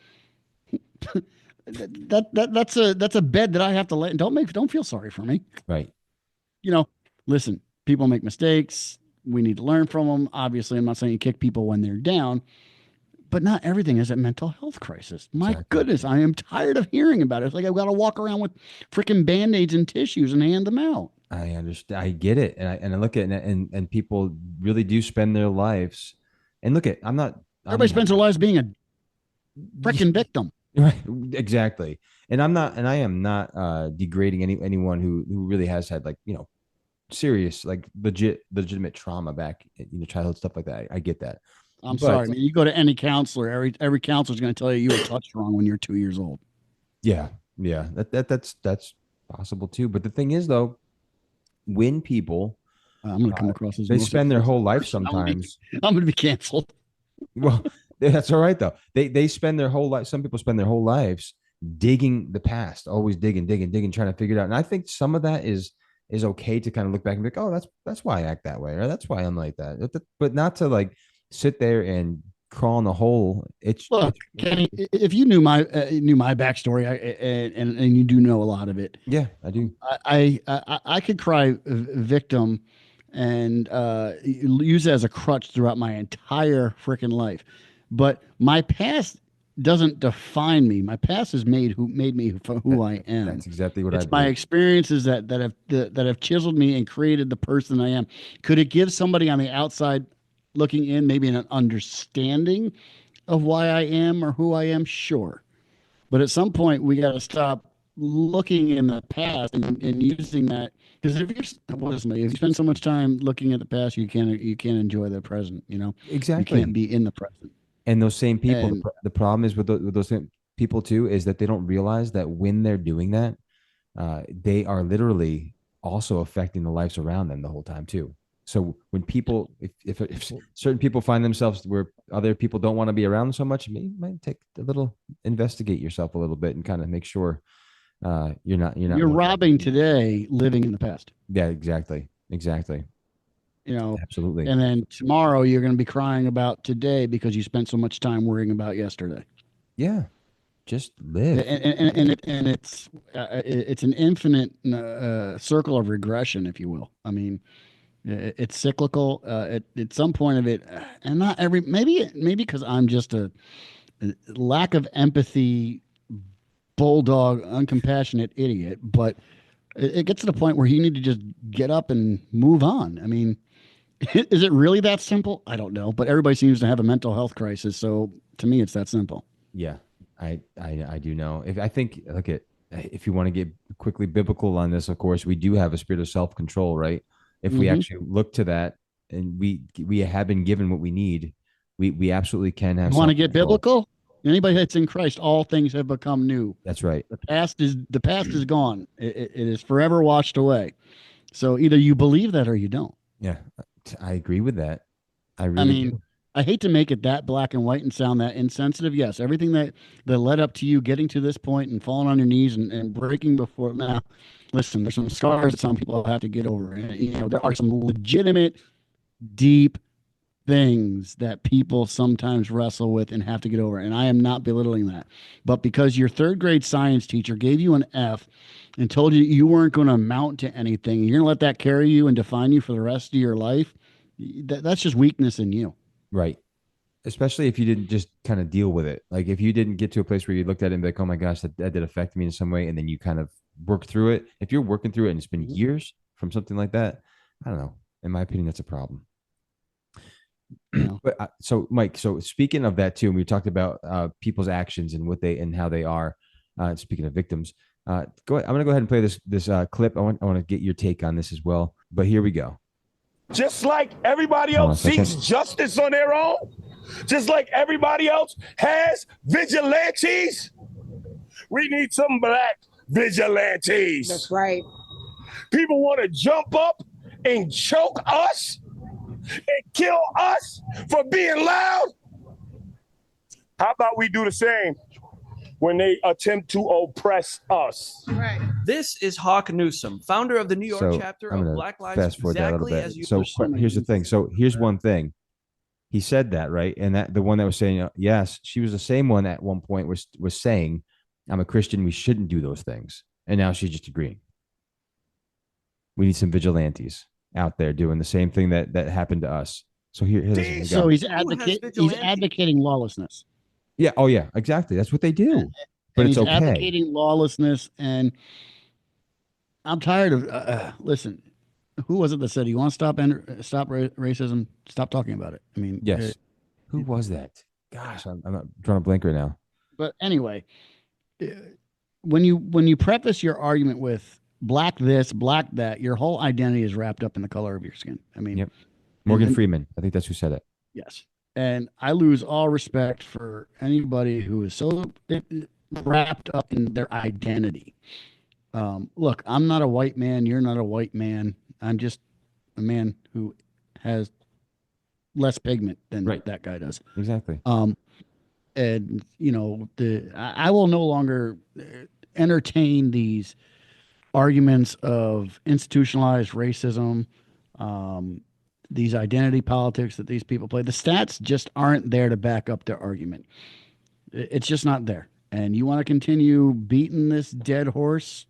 that's a bed that I have to let. Don't feel sorry for me. Right. Listen, people make mistakes. We need to learn from them. Obviously, I'm not saying you kick people when they're down, but not everything is a mental health crisis. My goodness, I am tired of hearing about it. It's like I've got to walk around with freaking Band-Aids and tissues and hand them out. I understand. I get it. And I look at it, and people really do spend their lives. And look at, everybody spends their lives being a freaking victim. Right. Exactly. And I am not degrading anyone who really has had serious, legitimate trauma back in childhood, stuff like that. I get that. I'm sorry, man. You go to any counselor, every counselor is going to tell you were touched wrong when you're 2 years old. Yeah. That's possible too. But the thing is, though, when people, I'm going to come across as they spend their whole life sometimes. I'm going to be canceled. Well, that's all right though. They spend their whole life. Some people spend their whole lives digging the past, always digging, trying to figure it out. And I think some of that is okay to kind of look back and be like, oh, that's why I act that way, or that's why I'm like that. But not to sit there and crawl in a hole. Kenny, if you knew my backstory, and you do know a lot of it. Yeah, I do. I could cry victim and use it as a crutch throughout my entire freaking life. But my past doesn't define me. My past has made me who I am. That's exactly what It's my experiences that have chiseled me and created the person I am. Could it give somebody on the outside looking in maybe an understanding of why I am or who I am? Sure. But at some point we got to stop looking in the past and using that, because if you spend so much time looking at the past, you can't enjoy the present. Exactly. You can't be in the present. And those same people, And- the problem is with those same people too, is that they don't realize that when they're doing that, they are literally also affecting the lives around them the whole time too. So when people, if certain people find themselves where other people don't want to be around so much, it might take a little, investigate yourself a little bit and kind of make sure you're robbing today, living in the past. Yeah, exactly. Absolutely. And then tomorrow you're going to be crying about today because you spent so much time worrying about yesterday. Yeah, just live. And it's an infinite circle of regression, if you will. I mean, it's cyclical. At some point of it, and not every, maybe because I'm just a lack of empathy, bulldog, uncompassionate idiot, but it gets to the point where you need to just get up and move on. I mean, is it really that simple? I don't know, but everybody seems to have a mental health crisis. So to me, it's that simple. Yeah, I do know. If you want to get quickly biblical on this, of course, we do have a spirit of self-control, right? If we actually look to that, and we have been given what we need, we absolutely can have. You want to get biblical? Anybody that's in Christ, all things have become new. That's right. The past is gone. It is forever washed away. So either you believe that or you don't. Yeah, I agree with that. Do. I hate to make it that black and white and sound that insensitive. Yes, everything that led up to you getting to this point and falling on your knees and breaking before. Now, listen, there's some scars that some people have to get over. And, there are some legitimate, deep things that people sometimes wrestle with and have to get over. And I am not belittling that. But because your third grade science teacher gave you an F and told you you weren't going to amount to anything, you're going to let that carry you and define you for the rest of your life, that's just weakness in you. Right. Especially if you didn't just kind of deal with it. Like if you didn't get to a place where you looked at it and be like, oh my gosh, that did affect me in some way. And then you kind of work through it. If you're working through it and it's been years from something like that, I don't know. In my opinion, that's a problem. But so Mike, so speaking of that too, and we talked about people's actions and what they and how they are. Speaking of victims, go ahead. I'm going to go ahead and play this clip. I want to get your take on this as well. But here we go. Just like everybody else seeks justice on their own, just like everybody else has vigilantes, we need some black vigilantes. That's right. People want to jump up and choke us and kill us for being loud. How about we do the same when they attempt to oppress us? Right. This is Hawk Newsom, founder of the New York chapter of Black Lives fast forward that a little Exactly bit. So here's the thing. So here's one thing. He said that, right? And that the one that was saying, yes, she was the same one at one point was saying, I'm a Christian, we shouldn't do those things. And now she's just agreeing. We need some vigilantes out there doing the same thing that happened to us. So here's so he's advocating lawlessness. Yeah. Oh yeah, exactly. That's what they do. But it's okay. Advocating lawlessness, and I'm tired of. Listen, who was it that said you want to stop racism? Stop talking about it. I mean, yes. Who was that? Gosh, I'm not drawing a blank right now. But anyway, when you preface your argument with black this, black that, your whole identity is wrapped up in the color of your skin. I mean, yep. Morgan Freeman. I think that's who said it. Yes. And I lose all respect for anybody who is so wrapped up in their identity. Look, I'm not a white man. You're not a white man. I'm just a man who has less pigment than that guy does. Exactly. And I will no longer entertain these arguments of institutionalized racism, these identity politics that these people play. The stats just aren't there to back up their argument. It's just not there. And you want to continue beating this dead horse?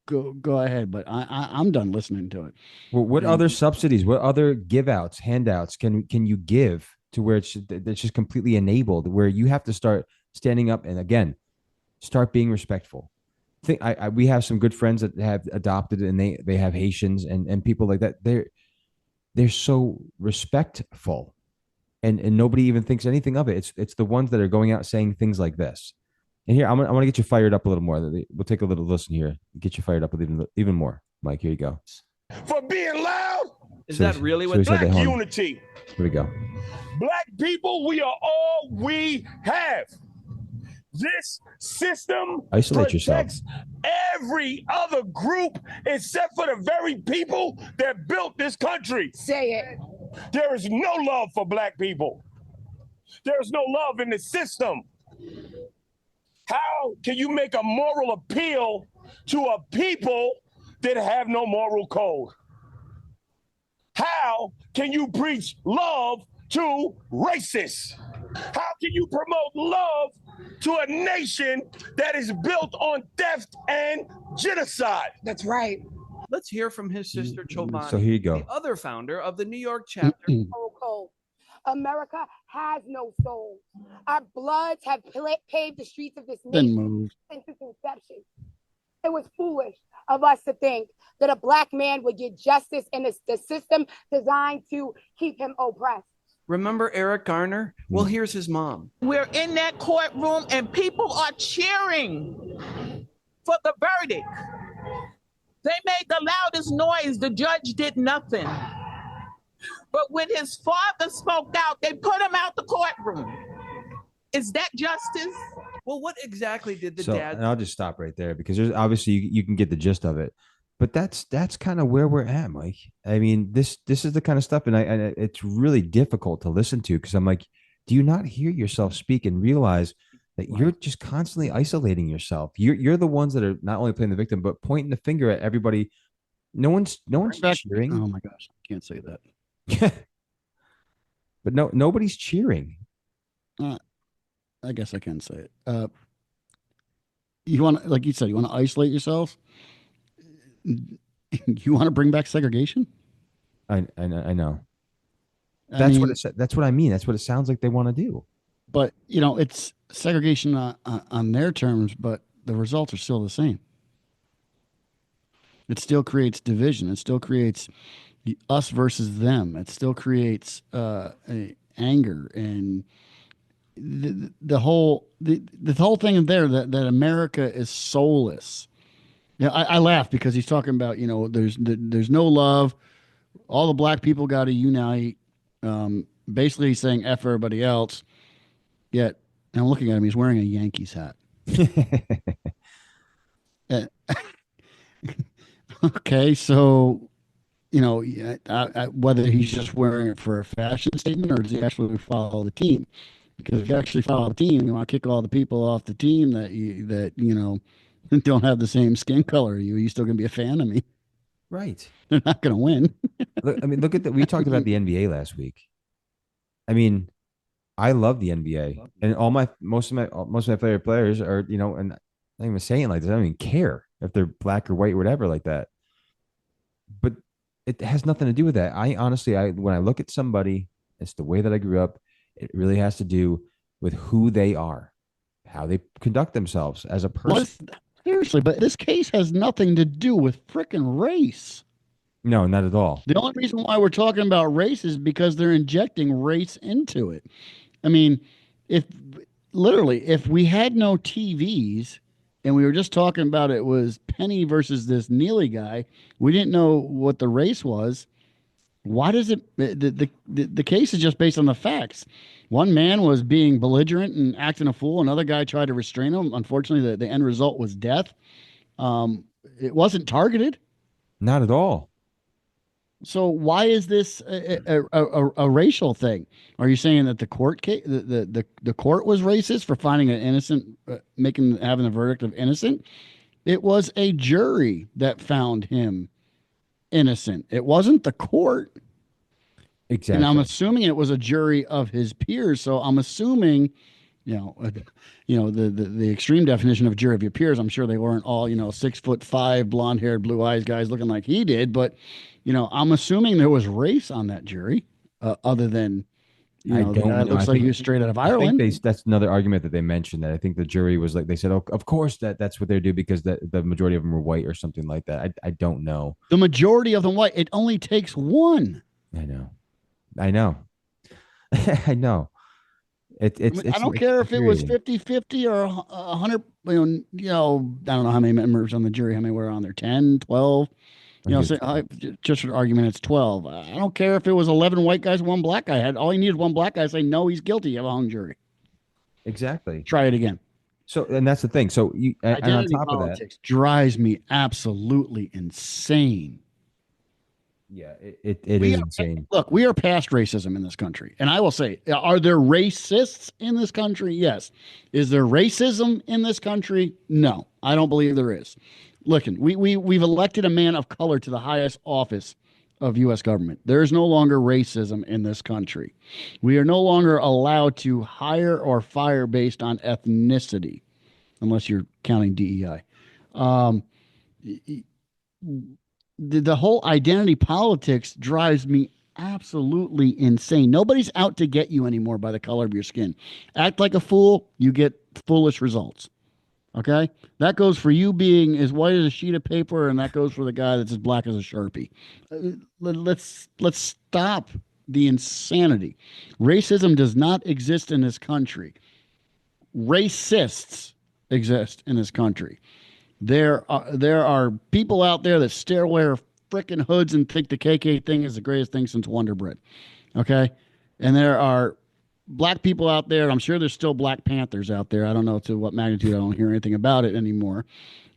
go ahead, but I'm done listening to it. Well, what other subsidies, what other give outs, handouts can you give to where it's just completely enabled, where you have to start standing up and again start being respectful? We have some good friends that have adopted and they have Haitians and people like that. They're so respectful, and nobody even thinks anything of it. It's the ones that are going out saying things like this. And here I want to get you fired up a little more. We'll take a little listen here, get you fired up even more. Mike, here you go. For being loud. Is that really what Black unity? Here we go. Black people, we are all we have. This system Isolate protects every other group except for the very people that built this country. Say it. There is no love for black people. There is no love in the system. How can you make a moral appeal to a people that have no moral code? How can you preach love to racists? How can you promote love to a nation that is built on theft and genocide? That's right. Let's hear from his sister Chobani, So here you go. the other founder of the New York chapter. Cold. America has no soul. Our bloods have paved the streets of this nation since its inception. It was foolish of us to think that a black man would get justice in the system designed to keep him oppressed. Remember Eric Garner? Well, here's his mom. We're in that courtroom and people are cheering for the verdict. They made the loudest noise. The judge did nothing. But when his father spoke out, they put him out the courtroom. Is that justice? Well, what exactly did the And I'll just stop right there because there's obviously you can get the gist of it. But that's kind of where we're at, Mike. I mean, this is the kind of stuff, and it's really difficult to listen to because I'm like, do you not hear yourself speak and realize that you're just constantly isolating yourself? You're the ones that are not only playing the victim but pointing the finger at everybody. No one's cheering. Oh my gosh, I can't say that. But nobody's cheering. I guess I can say it. You want to, like you said, you want to isolate yourself. You want to bring back segregation? I know. That's what I mean. That's what it sounds like they want to do. But it's segregation on their terms, but the results are still the same. It still creates division. It still creates us versus them. It still creates anger and the whole thing there that America is soulless. Yeah, I laugh because he's talking about there's no love. All the black people got to unite. Basically, he's saying F everybody else. Yet, and I'm looking at him. He's wearing a Yankees hat. Okay, so whether he's just wearing it for a fashion statement or does he actually follow the team? Because if you actually follow the team, you want to kick all the people off the team that don't have the same skin color. You still gonna be a fan of me? Right. They're not gonna win. Look at that. We talked about the NBA last week. I mean, I love the NBA, and most of my favorite players are and I'm not even saying like this. I don't even care if they're black or white or whatever like that. But it has nothing to do with that. I honestly, when I look at somebody, it's the way that I grew up. It really has to do with who they are, how they conduct themselves as a person. Seriously, but this case has nothing to do with frickin' race. No, not at all. The only reason why we're talking about race is because they're injecting race into it. I mean, if we had no TVs and we were just talking about it was Penny versus this Neely guy, we didn't know what the race was. Why does it? The case is just based on the facts. One man was being belligerent and acting a fool. Another guy tried to restrain him. Unfortunately, the end result was death. It wasn't targeted. Not at all. So why is this a racial thing? Are you saying that the court case, the court was racist for finding an innocent, having the verdict of innocent? It was a jury that found him innocent. It wasn't the court. Exactly. And I'm assuming it was a jury of his peers. So I'm assuming the extreme definition of jury of your peers. I'm sure they weren't all 6'5", blonde-haired, blue-eyed guys looking like he did, but I'm assuming there was race on that jury, other than the guy that looks like he was straight out of Ireland. I think that's another argument that they mentioned, that I think the jury was like, they said, oh, of course that's what they do because the majority of them were white or something like that. I don't know. The majority of them white. It only takes one. I know. I know. It's I don't care if it was 50-50 or 100, I don't know how many members on the jury, how many were on there, 10, 12, just for argument, it's 12. I don't care if it was 11 white guys, one black guy. All he needed one black guy to say, no, he's guilty. You have a hung jury. Exactly. Try it again. So, and that's the thing. So and on top of that, drives me absolutely insane. Yeah, it is insane. Look, we are past racism in this country. And I will say, are there racists in this country? Yes. Is there racism in this country? No, I don't believe there is. Look, we've elected a man of color to the highest office of U.S. government. There is no longer racism in this country. We are no longer allowed to hire or fire based on ethnicity, unless you're counting DEI. The whole identity politics drives me absolutely insane. Nobody's out to get you anymore by the color of your skin. Act like a fool, you get foolish results. Okay? That goes for you being as white as a sheet of paper, and that goes for the guy that's as black as a Sharpie. Let's stop the insanity. Racism does not exist in this country. Racists exist in this country. There are people out there that still wear frickin' hoods and think the KK thing is the greatest thing since Wonder Bread. Okay? And there are black people out there. I'm sure there's still Black Panthers out there. I don't know to what magnitude. I don't hear anything about it anymore.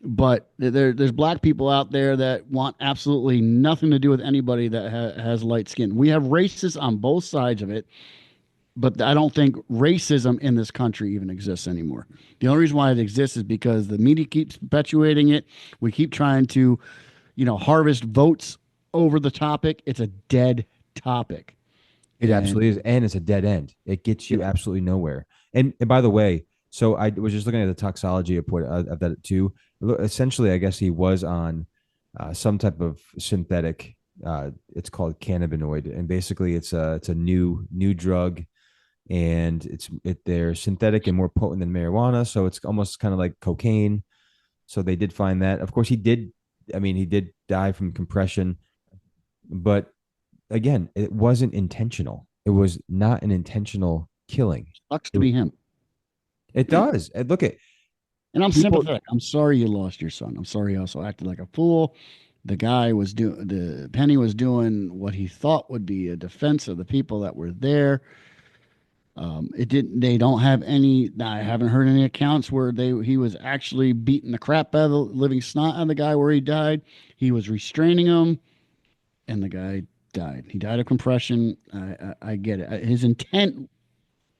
But there's black people out there that want absolutely nothing to do with anybody that has light skin. We have racists on both sides of it. But I don't think racism in this country even exists anymore. The only reason why it exists is because the media keeps perpetuating it. We keep trying to, harvest votes over the topic. It's a dead topic. It absolutely is. And it's a dead end. It gets you absolutely nowhere. And by the way, so I was just looking at the toxology report of that too. Essentially, I guess he was on some type of synthetic. It's called cannabinoid. And basically it's a new drug. And they're synthetic and more potent than marijuana, so it's almost kind of like cocaine. So they did find that. Of course, he did die from compression, but again, it wasn't intentional. It was not an intentional killing. Sucks to be him. It does. And look at, and I'm sympathetic. I'm sorry you lost your son. I'm sorry you also acted like a fool. The guy was Penny was doing what he thought would be a defense of the people that were there. They don't have any, I haven't heard any accounts where he was actually beating the crap out of the living snot out of the guy where he died. He was restraining him and the guy died. He died of compression. I get it. His intent,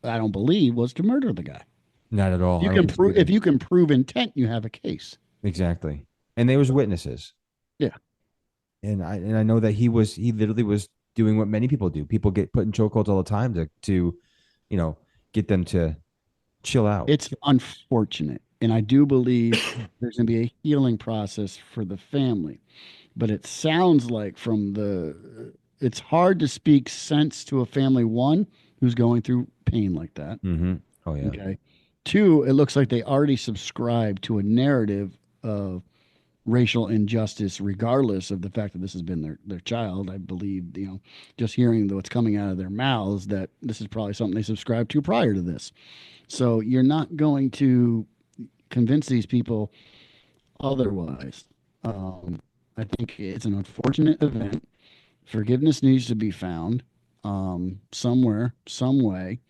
I don't believe, was to murder the guy. Not at all. If you can prove intent, you have a case. Exactly. And there was witnesses. Yeah. And I know that he literally was doing what many people do. People get put in chokeholds all the time to get them to chill out. It's unfortunate. And I do believe there's going to be a healing process for the family. But it sounds like it's hard to speak sense to a family, one, who's going through pain like that. Mm-hmm. Oh, yeah. Okay. Two, it looks like they already subscribe to a narrative of racial injustice, regardless of the fact that this has been their child. I believe, just hearing what's coming out of their mouths, that this is probably something they subscribed to prior to this. So you're not going to convince these people otherwise. I think it's an unfortunate event. Forgiveness needs to be found somewhere, some way.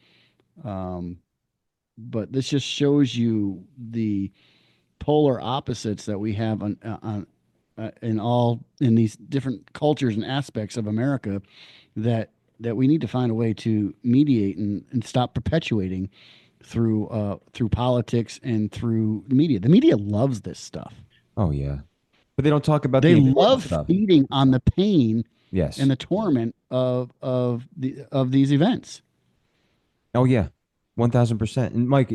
But this just shows you the polar opposites that we have in these different cultures and aspects of America that we need to find a way to mediate and stop perpetuating through politics and through media. The media loves this stuff. Oh yeah, but they don't talk about. They love feeding on the pain, yes, and the torment of these events. Oh yeah, 1000%. And Mike,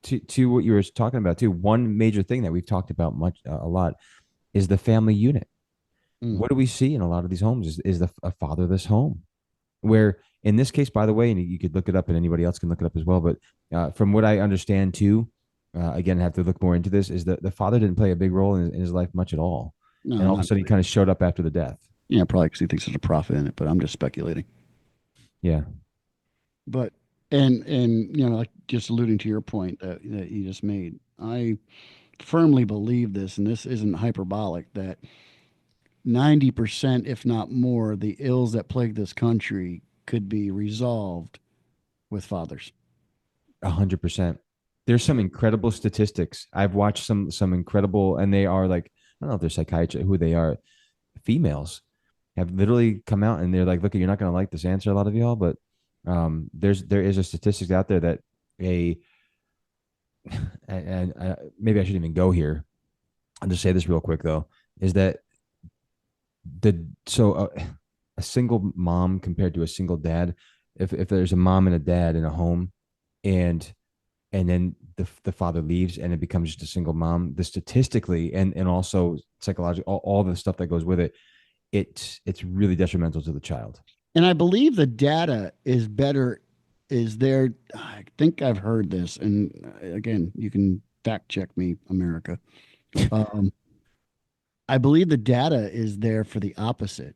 to what you were talking about too, one major thing that we've talked about a lot is the family unit. What do we see in a lot of these homes is a fatherless home, where in this case, by the way, and you could look it up and anybody else can look it up as well. But from what I understand too, again, I have to look more into this, is that the father didn't play a big role in his life much at all. No, and all of a sudden he kind of showed up after the death. Yeah, probably because he thinks there's a profit in it, but I'm just speculating. Yeah. But, and you know, like just alluding to your point that you just made, I firmly believe this, and this isn't hyperbolic, that 90%, if not more, the ills that plague this country could be resolved with fathers. 100%. There's some incredible statistics. I've watched some incredible, and they are like, I don't know if they're psychiatrists, who they are, females have literally come out and they're like, look, you're not going to like this answer, a lot of y'all, but there is a statistics out there that maybe I shouldn't even go here. I'll just say this real quick though, is that a single mom compared to a single dad, if there's a mom and a dad in a home and then the father leaves and it becomes just a single mom, the statistically and also psychologically, all the stuff that goes with it, it's really detrimental to the child. And I believe the data is there. I think I've heard this, and again, you can fact check me, America. I believe the data is there for the opposite,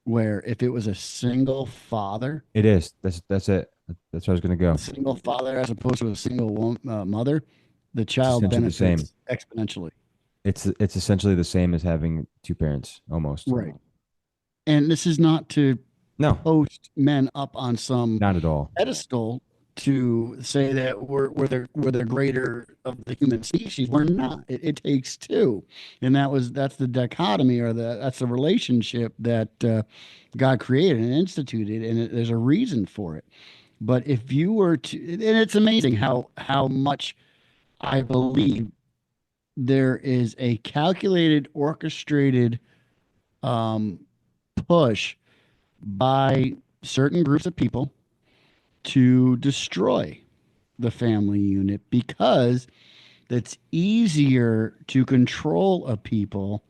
where if it was a single father, it is. That's it. That's where I was going to go. A single father as opposed to a single mother, the child benefits exponentially. It's essentially the same as having two parents, almost. Right. And this is not to post men up on some not at all pedestal to say that we're the greater of the human species. We're not. It takes two, and that's the dichotomy, or that's the relationship that God created and instituted, and there's a reason for it. But if you were to, and it's amazing how much I believe there is a calculated, orchestrated push by certain groups of people to destroy the family unit, because it's easier to control a people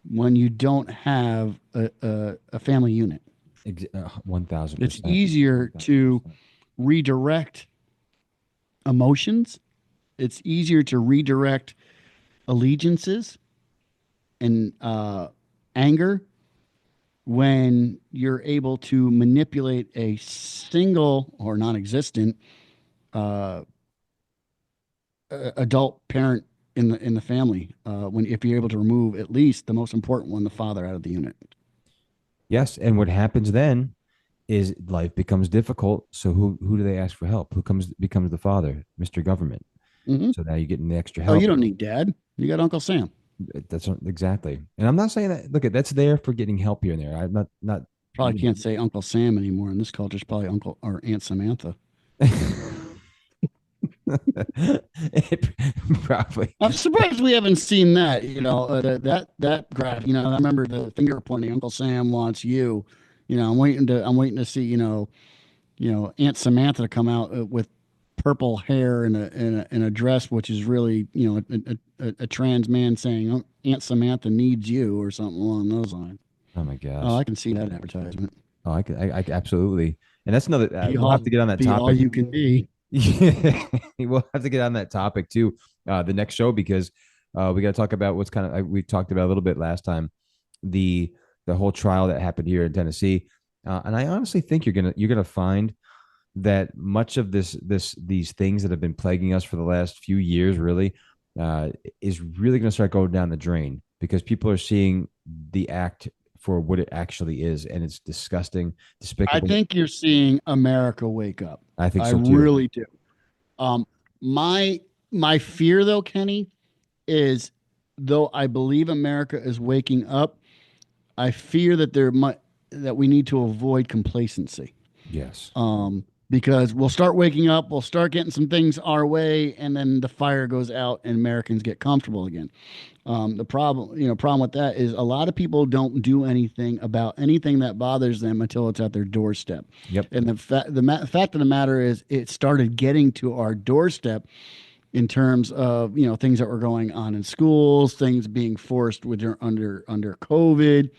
when you don't have a family unit. 1000%. It's easier to redirect emotions. It's easier to redirect allegiances and anger when you're able to manipulate a single or non-existent adult parent in the family, if you're able to remove at least the most important one, the father, out of the unit. Yes, and what happens then is life becomes difficult. So who do they ask for help? Who becomes the father? Mr. Government. Mm-hmm. So now you're getting the extra help. Oh, you don't need dad. You got Uncle Sam. That's exactly. And I'm not saying that. Look, that's there for getting help here and there. I'm not. Probably can't say Uncle Sam anymore in this culture. It's probably Uncle or Aunt Samantha. Probably. I'm surprised we haven't seen that. You know, that graph. You know, I remember the finger pointing. Uncle Sam wants you. You know, I'm waiting to see. You know, Aunt Samantha to come out with purple hair and a dress, which is really, you know, a trans man saying, oh, Aunt Samantha needs you, or something along those lines. Oh my gosh. Oh, I can see that advertisement. Oh, I absolutely. And that's another. We'll have to get on that topic. All you can be. Yeah, we'll have to get on that topic too, the next show, because we got to talk about what's kind of we talked about a little bit last time, the whole trial that happened here in Tennessee, and I honestly think you're gonna find that much of these things that have been plaguing us for the last few years really is really going to start going down the drain, because people are seeing the act for what it actually is, and it's disgusting, despicable. I think you're seeing America wake up. I think so too. I really do. My fear, though, Kenny, is, though I believe America is waking up, I fear that that we need to avoid complacency. Yes. because we'll start waking up, we'll start getting some things our way, and then the fire goes out and Americans get comfortable again. The problem with that is a lot of people don't do anything about anything that bothers them until it's at their doorstep. Yep. And the fact of the matter is, it started getting to our doorstep in terms of things that were going on in schools, things being forced under COVID,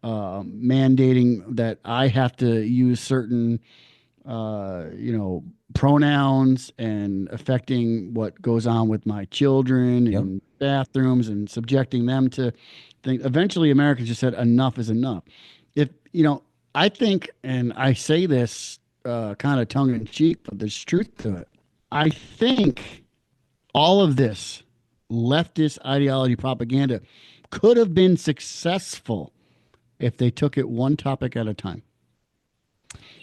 mandating that I have to use certain pronouns and affecting what goes on with my children in bathrooms and subjecting them to things. Eventually, Americans just said enough is enough. I think, and I say this kind of tongue in cheek, but there's truth to it. I think all of this leftist ideology propaganda could have been successful if they took it one topic at a time.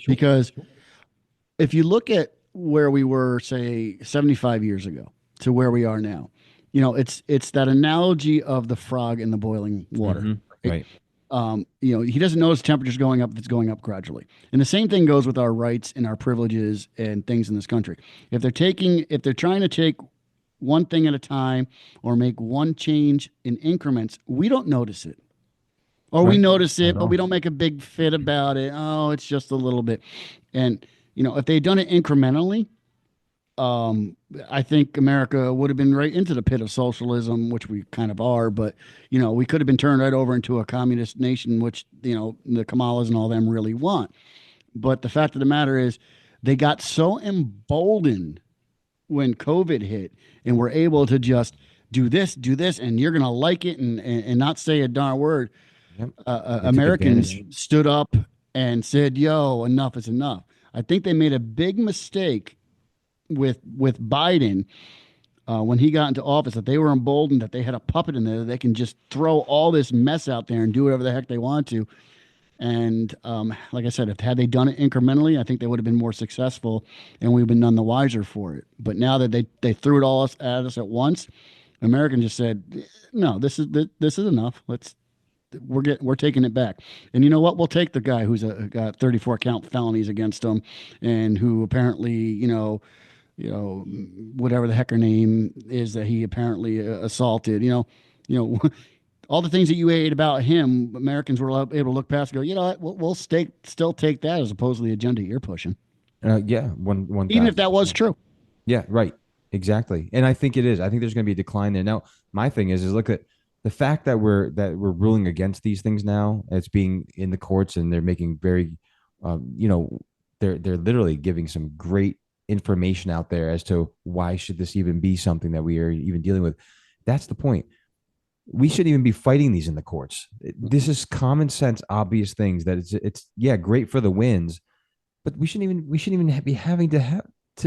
Because if you look at where we were, say, 75 years ago to where we are now, it's that analogy of the frog in the boiling water. Mm-hmm. Right. He doesn't notice temperatures going up, it's going up gradually. And the same thing goes with our rights and our privileges and things in this country. If they're trying to take one thing at a time or make one change in increments, we don't notice it. Or we notice it, but we don't make a big fit about it. Oh, it's just a little bit. And, if they'd done it incrementally, I think America would have been right into the pit of socialism, which we kind of are. But, we could have been turned right over into a communist nation, which, the Kamalas and all them really want. But the fact of the matter is, they got so emboldened when COVID hit and were able to just do this, and you're going to like it and not say a darn word. Yep. Americans stood up and said, yo, enough is enough. I think they made a big mistake with Biden when he got into office, that they were emboldened that they had a puppet in there that they can just throw all this mess out there and do whatever the heck they want to. And like I said, had they done it incrementally, I think they would have been more successful and we've been none the wiser for it. But now that they threw it all at us at once, Americans just said, no, this is enough. We're taking it back. And you know what? We'll take the guy who's got 34 count felonies against him and who apparently, whatever the heck her name is that he apparently assaulted, all the things that you ate about him, Americans were able to look past and go, you know what? We'll still take that as opposed to the agenda you're pushing. Yeah. One Even if that was true. Yeah, right. Exactly. And I think it is. I think there's going to be a decline there. Now, my thing is look at the fact that we're ruling against these things now. It's being in the courts and they're making very, they're literally giving some great information out there as to why should this even be something that we are even dealing with. That's the point. We shouldn't even be fighting these in the courts. This is common sense, obvious things that it's great for the wins, but we shouldn't even be having to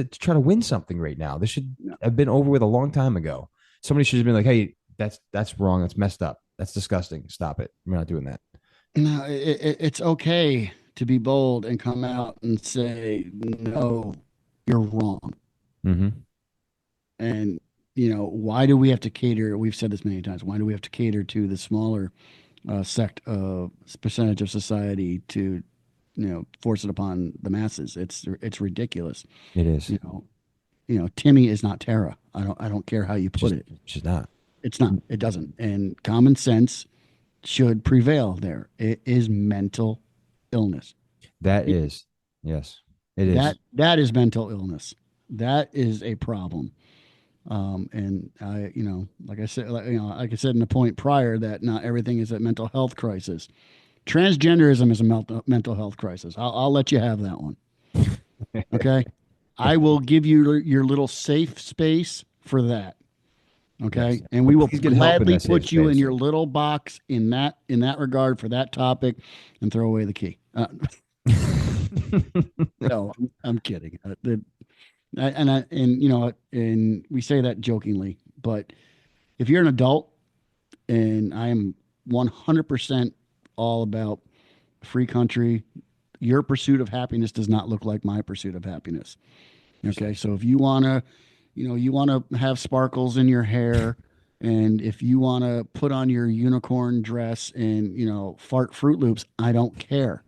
try to win something right now. This should have been over with a long time ago. Somebody should have been like, hey, that's wrong. That's messed up. That's disgusting. Stop it. We're not doing that. No, it's okay to be bold and come out and say, no, you're wrong. Mm-hmm. And, why do we have to cater? We've said this many times. Why do we have to cater to the smaller sect of percentage of society to, force it upon the masses? It's ridiculous. It is. Timmy is not Tara. I don't care how you put it. She's not. It's not. It doesn't. And common sense should prevail there. It is mental illness. That is. Yes, it is. That is mental illness. That is a problem. And I, like I said in the point prior, that not everything is a mental health crisis. Transgenderism is a mental health crisis. I'll let you have that one. Okay. I will give you your little safe space for that. Okay. Yes. And we will gladly put you in your little box in that regard for that topic and throw away the key. No, I'm kidding. And we say that jokingly, but if you're an adult, and I am 100% all about free country, your pursuit of happiness does not look like my pursuit of happiness. Okay. So if you want to, you want to have sparkles in your hair, and if you want to put on your unicorn dress and, fart Fruit Loops, I don't care.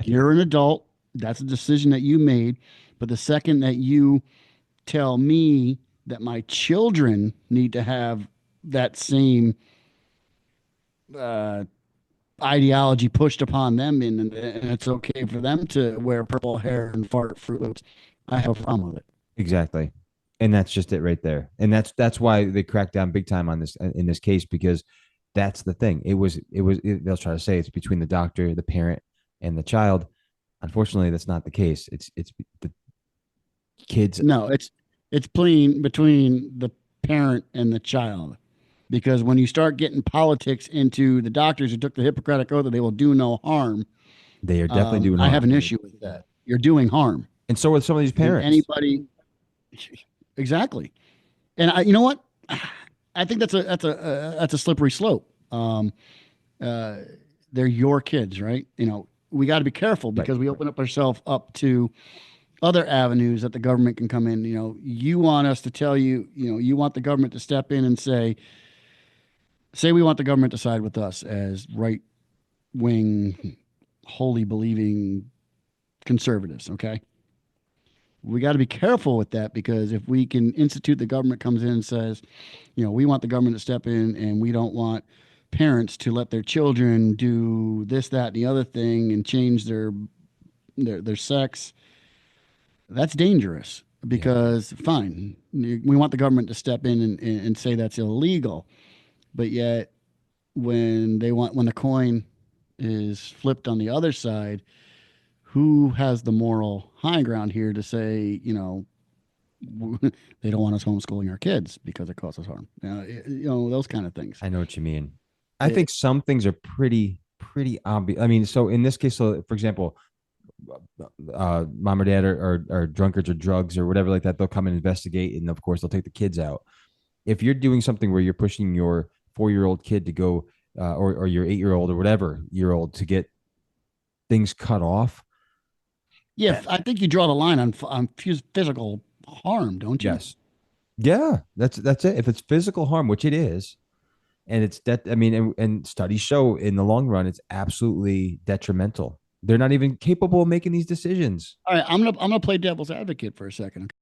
You're an adult. That's a decision that you made. But the second that you tell me that my children need to have that same ideology pushed upon them, and it's okay for them to wear purple hair and fart Fruit Loops, I have a problem with it. Exactly. And that's just it right there. And that's why they cracked down big time on this in this case, because that's the thing. They'll try to say it's between the doctor, the parent, and the child. Unfortunately, that's not the case. It's the kids. No, it's between the parent and the child. Because when you start getting politics into the doctors who took the Hippocratic Oath that they will do no harm, they are definitely doing harm. I have an issue with that. You're doing harm. And so are some of these parents. Anybody. Exactly. And you know what? I think that's a slippery slope. They're your kids, right? We got to be careful because we open up ourselves up to other avenues that the government can come in. You want us to tell you, you want the government to step in and say we want the government to side with us as right wing, wholly believing conservatives. Okay. We got to be careful with that, because if we can institute, the government comes in and says, we want the government to step in, and we don't want parents to let their children do this, that, and the other thing and change their sex. That's dangerous, because fine, we want the government to step in and say that's illegal. But yet when the coin is flipped on the other side, who has the moral high ground here to say, they don't want us homeschooling our kids because it causes harm? Those kind of things. I know what you mean. I think some things are pretty obvious. I mean, so in this case, for example, mom or dad are drunkards or drugs or whatever like that, they'll come and investigate, and of course they'll take the kids out. If you're doing something where you're pushing your 4-year-old kid to go or your 8-year-old or whatever year old to get things cut off. Yeah, I think you draw the line on physical harm, don't you? Yes. Yeah, that's it. If it's physical harm, which it is, and it's that, I mean, and studies show in the long run, it's absolutely detrimental. They're not even capable of making these decisions. All right, I'm gonna play devil's advocate for a second.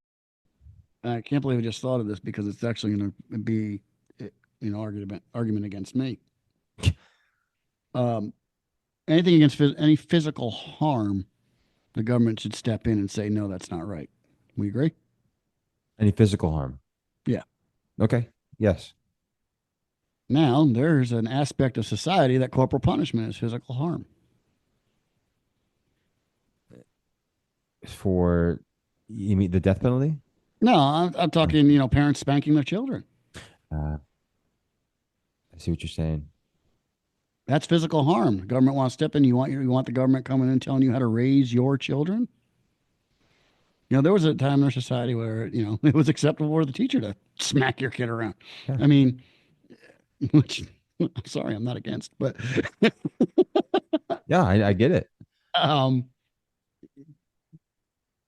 I can't believe I just thought of this, because it's actually going to be argument against me. Anything against any physical harm, the government should step in and say, no, that's not right. We agree? Any physical harm? Yeah. Okay. Yes. Now, there's an aspect of society that corporal punishment is physical harm. For, you mean the death penalty? No, I'm talking, parents spanking their children. I see what you're saying. That's physical harm. The government wants to step in. You want the government coming in and telling you how to raise your children? There was a time in our society where, it was acceptable for the teacher to smack your kid around. Yeah. I mean, which, I'm sorry, I'm not against, but. Yeah, I get it.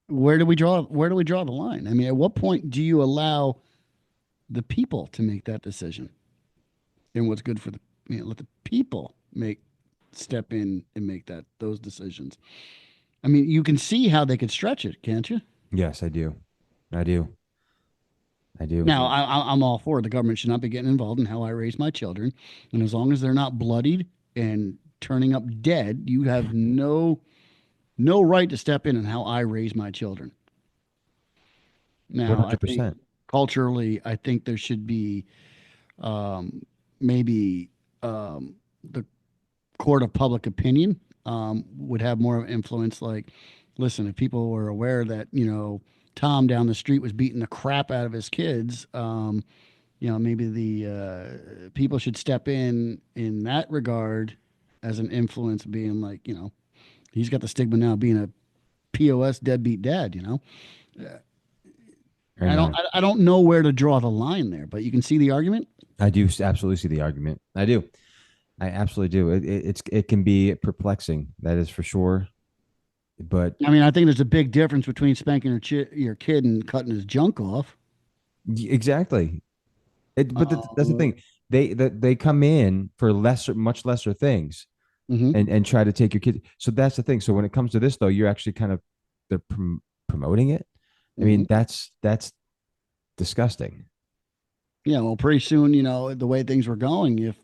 Where do we draw the line? I mean, at what point do you allow the people to make that decision? And what's good for let the people step in and make those decisions. I mean, you can see how they could stretch it, can't you? Yes, I do. Now, I'm all for it. The government should not be getting involved in how I raise my children. And as long as they're not bloodied and turning up dead, you have no right to step in on how I raise my children. Now, 100%. Culturally, I think there should be maybe the court of public opinion would have more influence. Like, listen, if people were aware that, Tom down the street was beating the crap out of his kids, maybe the people should step in that regard as an influence, being like, he's got the stigma now of being a POS deadbeat dad, I don't know where to draw the line there, but you can see the argument. I do absolutely see the argument. I do. I absolutely do. It can be perplexing. That is for sure. But I mean, I think there's a big difference between spanking your kid and cutting his junk off. Exactly. But that's the thing. They come in for much lesser things, and try to take your kid. So that's the thing. So when it comes to this, though, you're actually kind of promoting it. I mean, that's disgusting. Yeah, well, pretty soon, the way things were going, if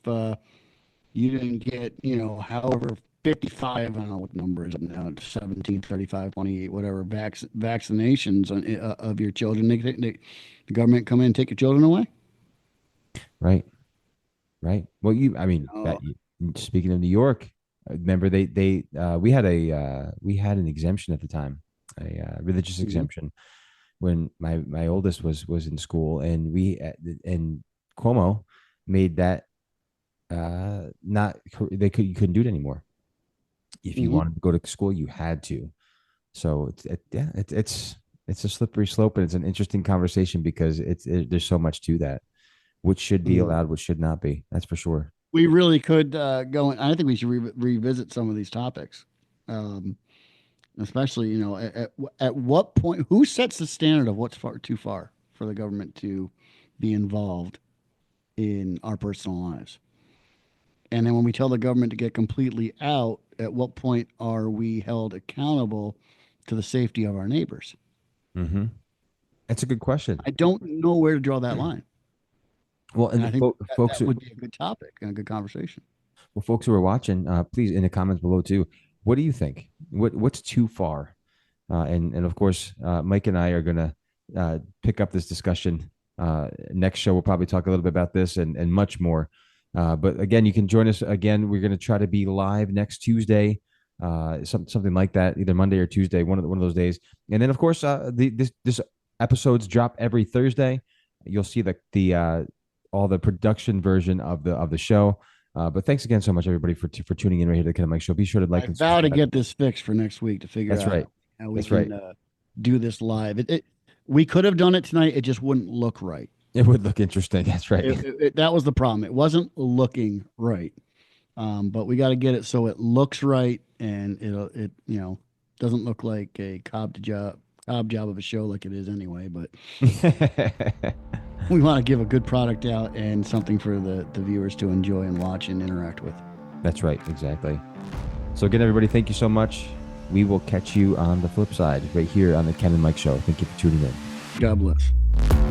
you didn't get, however 55, I don't know what number is it now, 17, 35, 28, whatever, vaccinations of your children, the government come in and take your children away. Right. Well, speaking of New York, remember we had an exemption at the time, a religious exemption when my oldest was in school, and Cuomo made that you couldn't do it anymore. If you wanted to go to school, you had to. So it's a slippery slope, and it's an interesting conversation because there's so much to that. What should be allowed, what should not be. That's for sure. We really could go. I think we should revisit some of these topics, especially at what point, who sets the standard of what's too far for the government to be involved in our personal lives. And then when we tell the government to get completely out, at what point are we held accountable to the safety of our neighbors? Mm-hmm. That's a good question. I don't know where to draw that line. Well, and I think folks that would be a good topic and a good conversation. Well, folks who are watching, please in the comments below too. What do you think? What's too far? And of course, Mike and I are gonna pick up this discussion next show. We'll probably talk a little bit about this and much more. But again, you can join us again. We're gonna try to be live next Tuesday, something like that, either Monday or Tuesday, one of those days. And then of course, this episodes drop every Thursday. You'll see all the production version of the show. But thanks again so much, everybody, for tuning in right here to the Ken and Mike Show. Be sure to like and vow to get this fixed for next week to figure out how we can do this live. We could have done it tonight. It just wouldn't look right. It would look interesting. That's right. That was the problem. It wasn't looking right. But we got to get it so it looks right, and it doesn't look like a cob job of a show like it is anyway. But we want to give a good product out and something for the viewers to enjoy and watch and interact with. That's right. Exactly. So again, everybody, thank you so much. We will catch you on the flip side right here on the Ken and Mike Show. Thank you for tuning in. God bless.